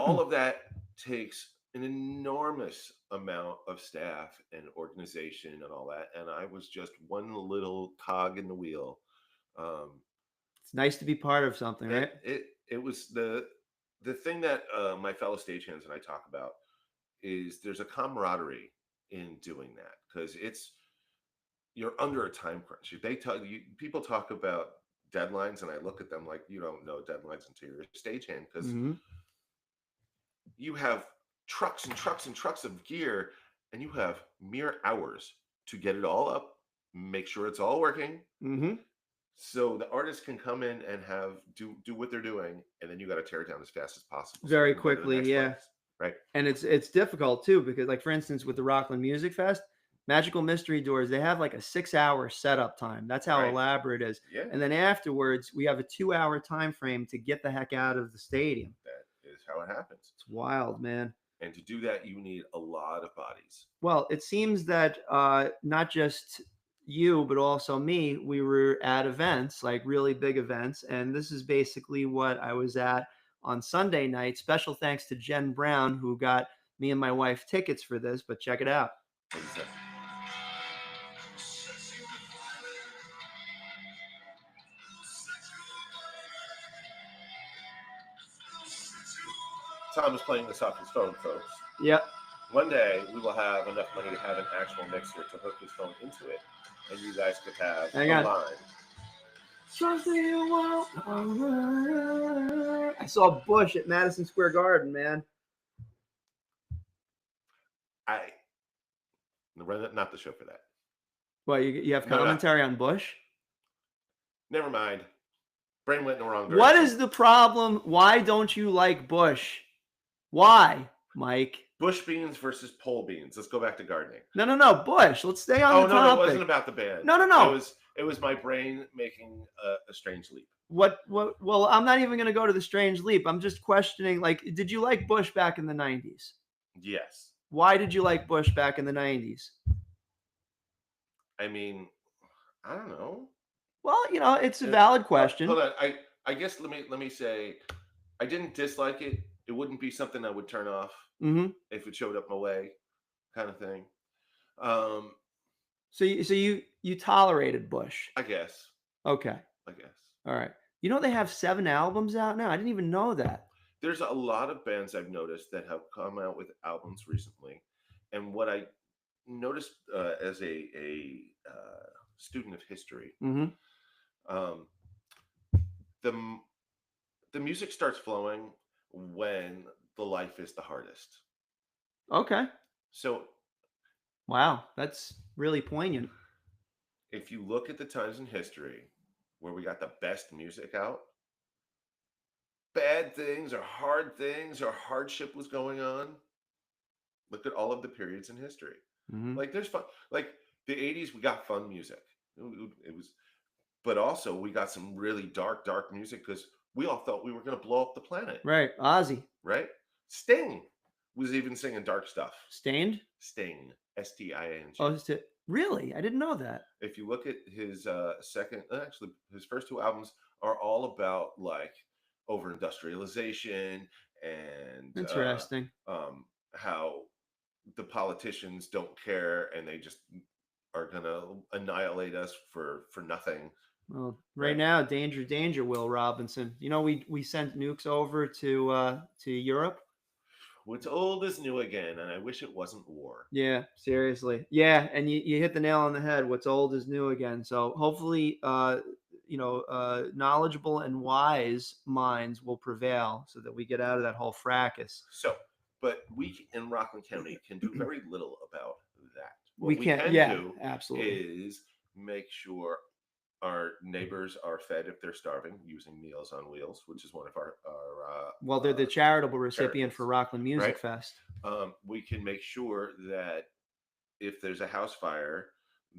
All of that takes an enormous amount of staff and organization and all that. And I was just one little cog in the wheel. It's nice to be part of something, right? It was the thing that my fellow stagehands and I talk about is there's a camaraderie in doing that, because you're under a time crunch. People talk about deadlines, and I look at them like, you don't know deadlines until you're a stagehand, because you have trucks and trucks and trucks of gear, and you have mere hours to get it all up, make sure it's all working, so the artists can come in and do what they're doing, and then you got to tear it down as fast as possible. Very quickly, yeah. Right. And it's difficult too, because, like, for instance, with the Rockland Music Fest, Magical Mystery Doors, they have like a 6-hour setup time. That's how elaborate it is. Yeah. And then afterwards, we have a 2-hour time frame to get the heck out of the stadium. That is how it happens. It's wild, man. And to do that, you need a lot of bodies. Well, it seems that not just you, but also me, we were at events, like really big events. And this is basically what I was at on Sunday night. Special thanks to Jen Brown, who got me and my wife tickets for this, but check it out. Exactly. Tom is playing this off his phone, folks. Yep. One day we will have enough money to have an actual mixer to hook his phone into it, and you guys could have a line. Something you want. I saw Bush at Madison Square Garden, man. Not the show for that. Well, you have commentary on Bush? Never mind. Brain went in the wrong direction. What is the problem? Why don't you like Bush? Why, Mike? Bush beans versus pole beans. Let's go back to gardening. No. Bush. Let's stay on the topic. No, it wasn't about the band. No. It was my brain making a strange leap. What? Well, I'm not even going to go to the strange leap. I'm just questioning, like, did you like Bush back in the 90s? Yes. Why did you like Bush back in the 90s? I mean, I don't know. Well, it's a valid question. Hold on. I guess let me say, I didn't dislike it. It wouldn't be something I would turn off if it showed up my way, kind of thing. So you tolerated Bush? I guess. Okay. I guess. All right. They have 7 albums out now. I didn't even know that. There's a lot of bands I've noticed that have come out with albums recently, and what I noticed as a student of history, the music starts flowing when the life is the hardest. Okay. So, wow, that's really poignant. If you look at the times in history where we got the best music out, bad things or hard things or hardship was going on. Look at all of the periods in history. Like there's fun, like the 80s, we got fun music. It was, but also we got some really dark music because we all thought we were going to blow up the planet. Right. Ozzy. Right. Sting was even singing dark stuff. Stained? Sting. S-T-I-N-G. Oh, really? I didn't know that. If you look at his his first 2 albums are all about like over industrialization and interesting. How the politicians don't care and they just are gonna annihilate us for nothing. Well, right now, danger, Will Robinson. We sent nukes over to Europe. What's old is new again, and I wish it wasn't war. Yeah, seriously. Yeah, and you hit the nail on the head. What's old is new again. So hopefully, knowledgeable and wise minds will prevail so that we get out of that whole fracas. So, but we in Rockland County can do very little about that. What we can do absolutely is make sure our neighbors are fed if they're starving using Meals on Wheels, which is one of our well, they're the charitable recipient for Rockland Music Fest. We can make sure that if there's a house fire,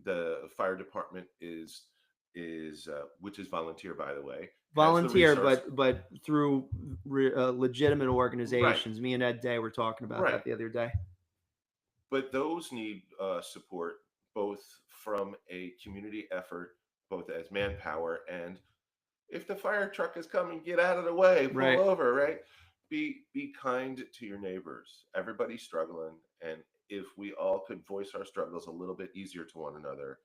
the fire department is which is volunteer, by the way. Volunteer, but through legitimate organizations. Right. Me and Ed Day were talking about that the other day. But those need support both from a community effort, both as manpower and if the fire truck is coming, get out of the way, pull over, right? Be kind to your neighbors. Everybody's struggling, and if we all could voice our struggles a little bit easier to one another,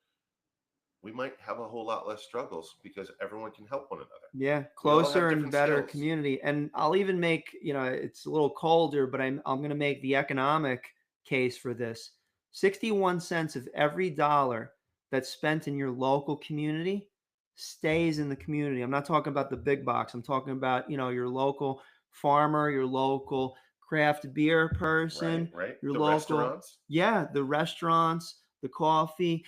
we might have a whole lot less struggles because everyone can help one another. Yeah, closer and better community. And I'll even make, it's a little colder, but I'm going to make the economic case for this. 61 cents of every dollar that's spent in your local community stays in the community. I'm not talking about the big box. I'm talking about, your local farmer, your local craft beer person, your local restaurants. Yeah, the restaurants, the Coffee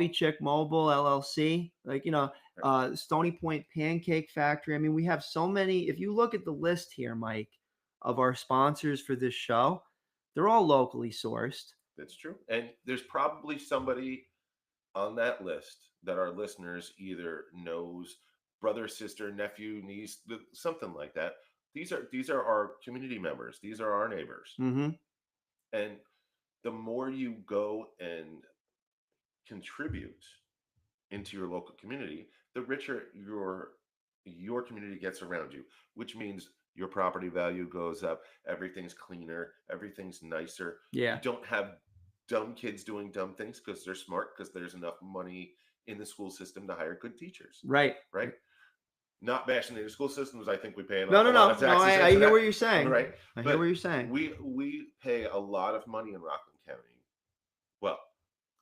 Chick Mobile LLC, like, Stony Point Pancake Factory. I mean, we have so many. If you look at the list here, Mike, of our sponsors for this show, they're all locally sourced. That's true. And there's probably somebody on that list that our listeners either knows, brother, sister, nephew, niece, something like that. These are our community members. These are our neighbors. Mm-hmm. And the more you go and contribute into your local community, the richer your community gets around you, which means your property value goes up. Everything's cleaner. Everything's nicer. Yeah. You don't have dumb kids doing dumb things because they're smart, because there's enough money in the school system to hire good teachers. Right. not bashing the school systems. I think we pay an No, awful no, lot of no, no. taxes I into hear that, what you're saying. right? I hear But what you're saying. we pay a lot of money in Rockland County. Well,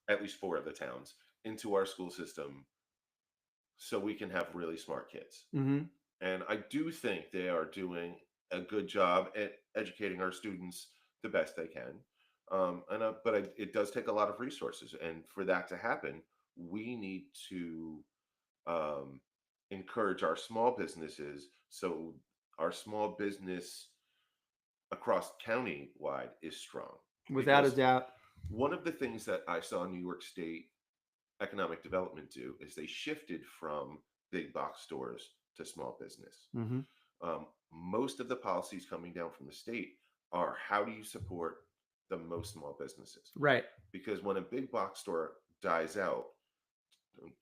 at least 4 of the towns into our school system, so we can have really smart kids. Mm-hmm. And I do think they are doing a good job at educating our students the best they can. It does take a lot of resources, and for that to happen, we need to um, encourage our small businesses. So our small business across county wide is strong. Without a Because doubt. one of the things that I saw New York State economic development do is they shifted from big box stores to small business. Mm-hmm. Most of the policies coming down from the state are, how do you support the most small businesses? Right. Because when a big box store dies out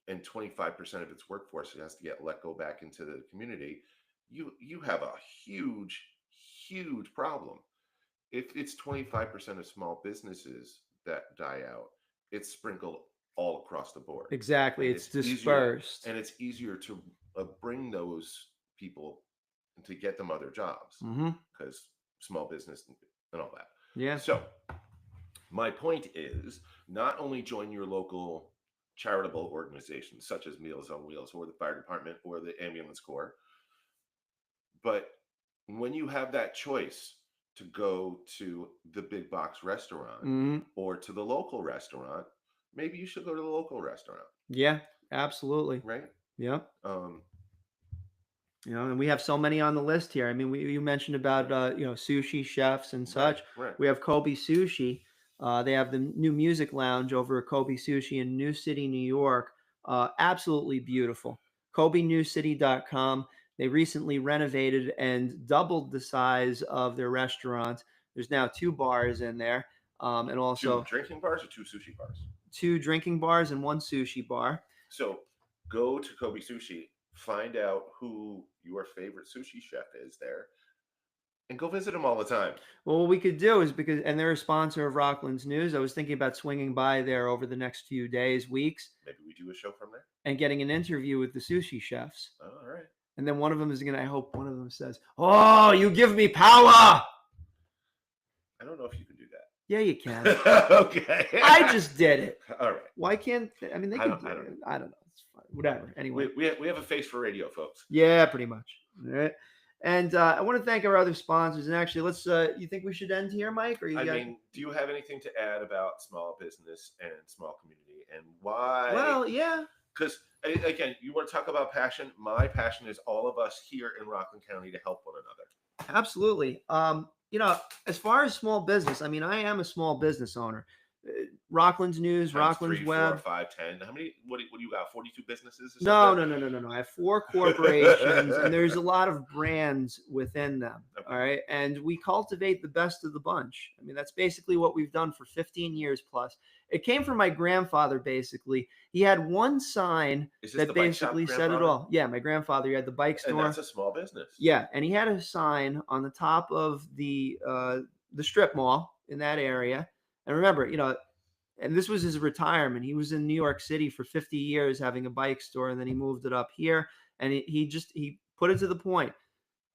and 25% of its workforce has to get let go back into the community, you have a huge problem. If it's 25% of small businesses that die out, it's sprinkled all across the board. Exactly. And It's dispersed. it's easier to bring those people and to get them other jobs, Mm-hmm. because small business and all that. Yeah. So my point is, not only join your local charitable organizations such as Meals on Wheels or the fire department or the ambulance corps, but when you have that choice to go to the big box restaurant Mm-hmm. or to the local restaurant, maybe you should go to the local restaurant, Yeah, absolutely. right? Yeah. Um, And we have so many on the list here. I mean, you mentioned about sushi chefs and right, such. right. We have Kobe Sushi. They have the new music lounge over at Kobe Sushi in New City, New York. Absolutely beautiful. KobeNewCity.com. They recently renovated and doubled the size of their restaurant. There's now 2 bars in there, and 2 also drinking bars or 2 sushi bars? 2 drinking bars and 1 sushi bar. So go to Kobe Sushi, find out who your favorite sushi chef is there, and go visit them all the time. Well, what we could do is, and they're a sponsor of Rockland's News, I was thinking about swinging by there over the next few days, weeks, Maybe we do a show from there. and getting an interview with the sushi chefs. Oh, all right. And then one of them is I hope one of them says, "Oh, you give me power." I don't know if you can do that. Yeah, you can. Okay. I just did it. All right. Why can't I mean they can do I it. don't know. I don't know. It's fine. Whatever. Anyway. We have a face for radio, folks. Yeah, pretty much. All right. And I want to thank our other sponsors. And actually, let's. You think we should end here, Mike? Or do you have anything to add about small business and small community and why? Well, yeah. Because again, you want to talk about passion. My passion is all of us here in Rockland County to help one another. Absolutely. As far as small business, I mean, I am a small business owner. Rockland's News, Rockland's 3, Web. 4, 5, 10. How many? What do you got? 42 businesses? No. I have 4 corporations, and there's a lot of brands within them. Okay. All right, and we cultivate the best of the bunch. I mean, that's basically what we've done for 15 years plus. It came from my grandfather. Basically, he had one sign that basically said it all. Yeah, my grandfather. He had the bike store. And that's a small business. Yeah, and he had a sign on the top of the strip mall in that area. And remember, and this was his retirement. He was in New York City for 50 years having a bike store, and then he moved it up here. And he put it to the point: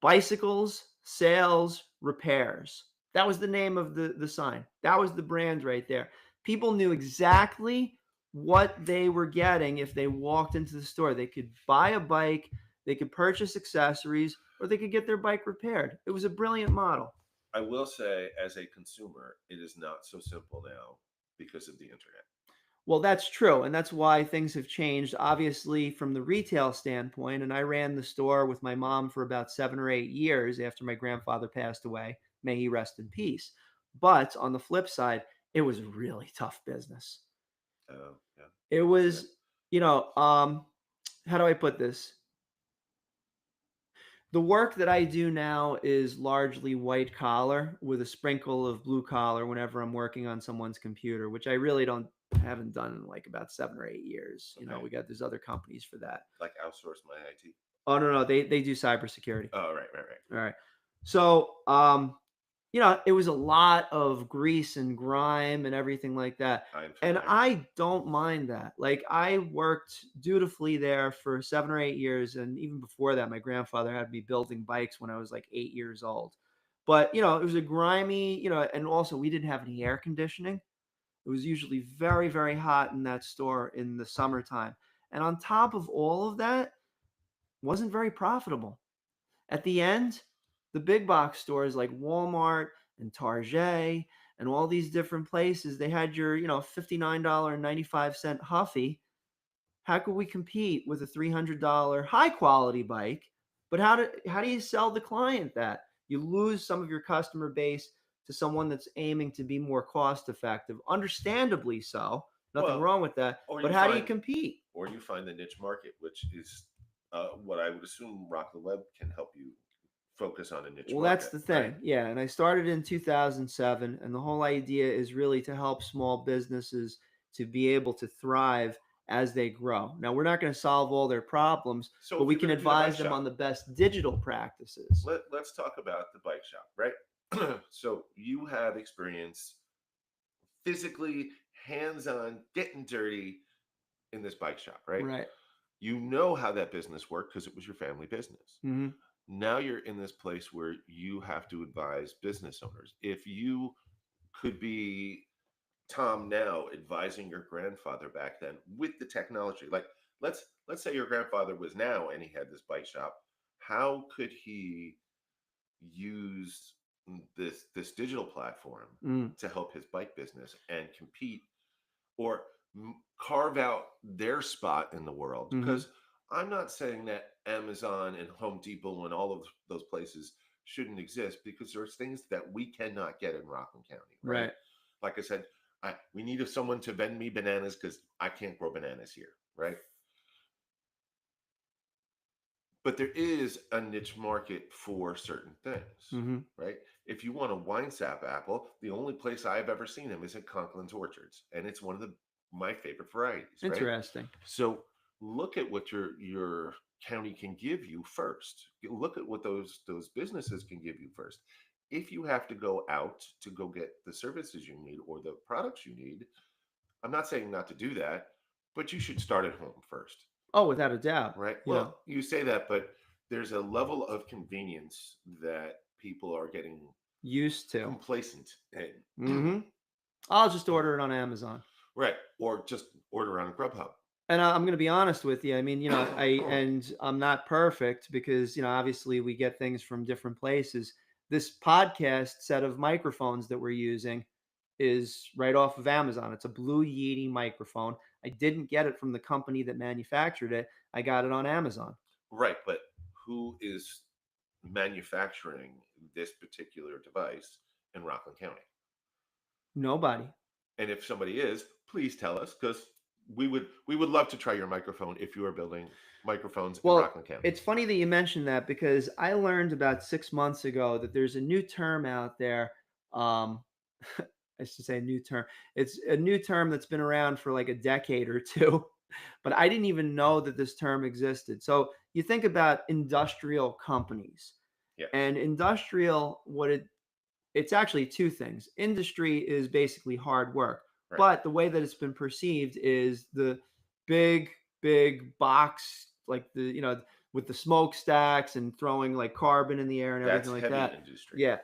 bicycles, sales, repairs. That was the name of the sign. That was the brand right there. People knew exactly what they were getting if they walked into the store. They could buy a bike, they could purchase accessories, or they could get their bike repaired. It was a brilliant model. I will say, as a consumer, it is not so simple now because of the internet. Well, that's true. And that's why things have changed, obviously, from the retail standpoint. And I ran the store with my mom for about 7 or 8 years after my grandfather passed away. May he rest in peace. But on the flip side, it was a really tough business. Oh, yeah. It was, how do I put this? The work that I do now is largely white collar with a sprinkle of blue collar whenever I'm working on someone's computer, which I really haven't done in like about 7 or 8 years. Okay. There's other companies for that. Like outsource my IT. Oh, no, they do cybersecurity. Oh, right. All right. So, it was a lot of grease and grime and everything like that. I'm And familiar. I don't mind that. Like, I worked dutifully there for 7 or 8 years. And even before that, my grandfather had me building bikes when I was like 8 years old. But, it was a grimy, and also we didn't have any air conditioning. It was usually very, very hot in that store in the summertime. And on top of all of that, wasn't very profitable. At the end, the big box stores like Walmart and Target and all these different places, they had your, $59.95 Huffy. How could we compete with a $300 high quality bike? But how do you sell the client that? You lose some of your customer base to someone that's aiming to be more cost effective. Understandably so. Nothing Well, wrong with that. or But you how do you find compete? or you find the niche market, which is what I would assume Rockland Web can help you focus on a niche Well, that's market, the right? thing. Yeah, and I started in 2007, and the whole idea is really to help small businesses to be able to thrive as they grow. Now, we're not going to solve all their problems, So but if we you're can going to do the bike advise them shop, on the best digital practices. let's talk about the bike shop, right? So you have experience physically, hands-on, getting dirty in this bike shop, right? Right. You know how that business worked because it was your family business. Hmm. Now you're in this place where you have to advise business owners. If you could be Tom now advising your grandfather back then with the technology, like let's say your grandfather was now and he had this bike shop, how could he use this digital platform Mm. to help his bike business and compete or carve out their spot in the world? Hmm. Because I'm not saying that Amazon and Home Depot and all of those places shouldn't exist, because there's things that we cannot get in Rockland County, right? Right. Like I said, we need someone to vend me bananas because I can't grow bananas here, right? But there is a niche market for certain things, Hmm. right? If you want a wine sap apple, the only place I've ever seen them is at Conklin's Orchards, and it's one of my favorite varieties, right? Interesting. So look at what your county can give you first. Look at what those businesses can give you first. If you have to go out to go get the services you need or the products you need, I'm not saying not to do that, but you should start at home first, Oh, without a doubt. right? Well, you say that, but there's a level of convenience that people are getting Used to. complacent in. Hmm. I'll just order it on Amazon. Right. Or just order on Grubhub. And I'm going to be honest with you. I mean, I'm not perfect because, obviously we get things from different places. This podcast set of microphones that we're using is right off of Amazon. It's a Blue Yeti microphone. I didn't get it from the company that manufactured it. I got it on Amazon. Right. But who is manufacturing this particular device in Rockland County? Nobody. And if somebody is, please tell us, because we would love to try your microphone if you are building migrophones in Well, Rockland County. it's funny that you mentioned that because I learned about 6 months ago that there's a new term out there. Um, I should say new term. It's a new term that's been around for like a decade or two, but I didn't even know that this term existed. So you think about industrial companies, Yes. and industrial, it's actually two things. Industry is basically hard work, Right. but the way that it's been perceived is the big, big box, like with the smokestacks and throwing like carbon in the air and That's everything like heavy that. industry. Yeah.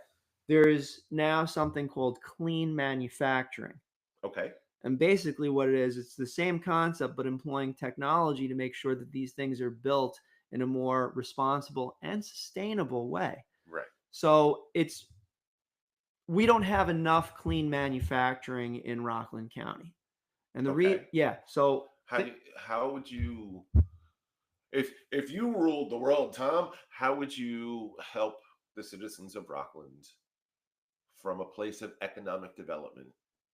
There's now something called clean manufacturing. Okay. And basically, what it is, it's the same concept, but employing technology to make sure that these things are built in a more responsible and sustainable way. Right. So we don't have enough clean manufacturing in Rockland County. And Okay. yeah, so How would you, if you ruled the world, Tom, how would you help the citizens of Rockland from a place of economic development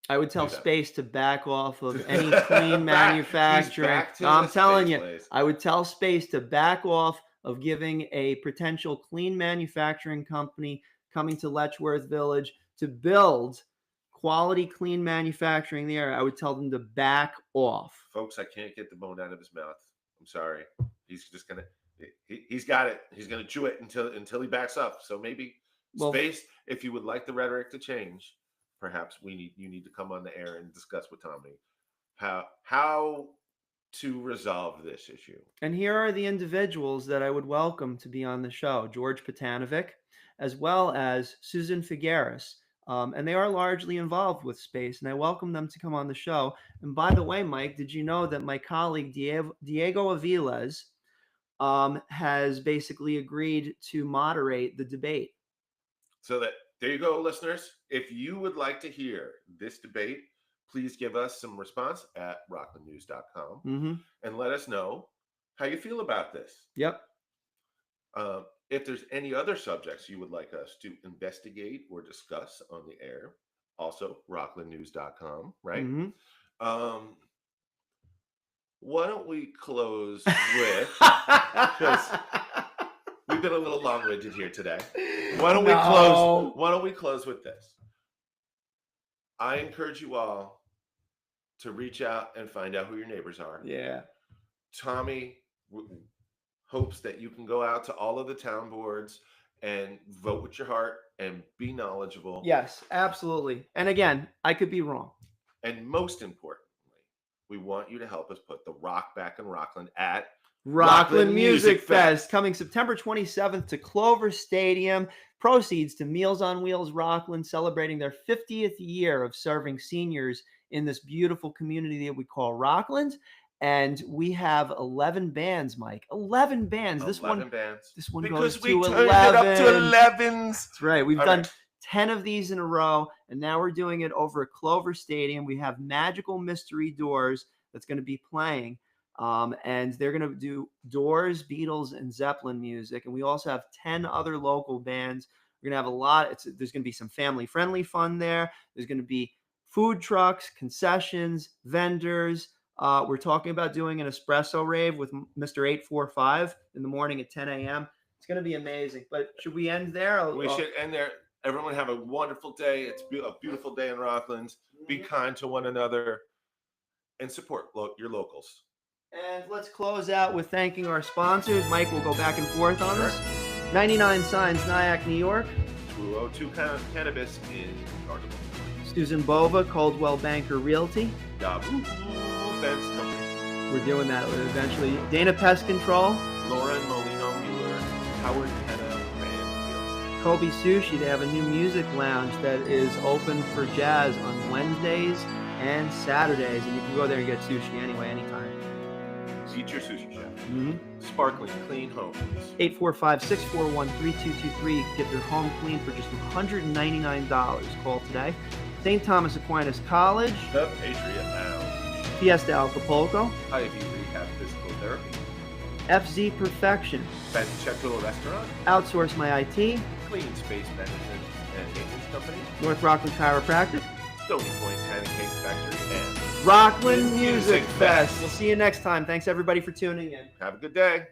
I would tell do that? Space to back off of any clean He's manufacturing. back to No, the I'm telling space you, place. I would tell Space to back off of giving a potential clean manufacturing company coming to Letchworth Village to build quality clean manufacturing there. I would tell them to back off. Folks, I can't get the bone out of his mouth. I'm sorry. He's just gonna. He's got it. He's gonna chew it until he backs up. So maybe Space, if you would like the rhetoric to change, perhaps you need to come on the air and discuss with Tommy how to resolve this issue. And here are the individuals that I would welcome to be on the show: George Patanovic, as well as Susan Figueres. And they are largely involved with space, and I welcome them to come on the show. And by the way, Mike, did you know that my colleague Diego Aviles has basically agreed to moderate the debate? So there you go, listeners. If you would like to hear this debate, please give us some response at rocklandnews.com and let us know how you feel about this. Yep. If there's any other subjects you would like us to investigate or discuss on the air, also rocklandnews.com, right? Why don't we close with, because we've been a little long-winded here today. Why don't we close with this? I encourage you all to reach out and find out who your neighbors are. Yeah. Tommy hopes that you can go out to all of the town boards and vote with your heart and be knowledgeable. Yes, absolutely. And again, I could be wrong. And most importantly, we want you to help us put the rock back in Rockland at Rockland Music Fest, coming September 27th to Clover Stadium. Proceeds to Meals on Wheels Rockland, celebrating their 50th year of serving seniors in this beautiful community that we call Rockland. And we have 11 bands, Mike. 11 bands. This one goes to 11. It up to 11s. That's right. We've done 10 of these in a row, and now we're doing it over at Clover Stadium. We have Magical Mystery Doors that's going to be playing. And they're going to do Doors, Beatles, and Zeppelin music. And we also have 10 other local bands. We're going to have a lot. There's going to be some family-friendly fun there. There's going to be food trucks, concessions, vendors. We're talking about doing an espresso rave with Mr. 845 in the morning at 10 a.m. It's going to be amazing. But should we end there? We should end there. Everyone have a wonderful day. It's a beautiful day in Rockland. Be kind to one another and support your locals. And let's close out with thanking our sponsors. Mike will go back and forth on this. 99 Signs, Nyack, New York. 202 Cannabis in Gardner. Susan Bova, Coldwell Banker Realty. Dabu Fence Company. We're doing that eventually. Dana Pest Control. Lauren Molino Mueller. Howard Penna Brand. Kobe Sushi. They have a new music lounge that is open for jazz on Wednesdays and Saturdays. And you can go there and get sushi anyway, anytime. Eat your sushi chef. Sparkling Clean Homes. 845-641-3223. Get their home clean for just $199. Call today. St. Thomas Aquinas College. The Patriot Lounge. Fiesta Acapulco. Ivy Rehab Physical Therapy. FZ Perfection. Banchetto Restaurant. Outsource My IT. Clean Space Management and Maintenance Company. North Rockland Chiropractic. Stony Point Pancake Factory. And Rockland Music Fest. We'll see you next time. Thanks everybody for tuning in. Have a good day.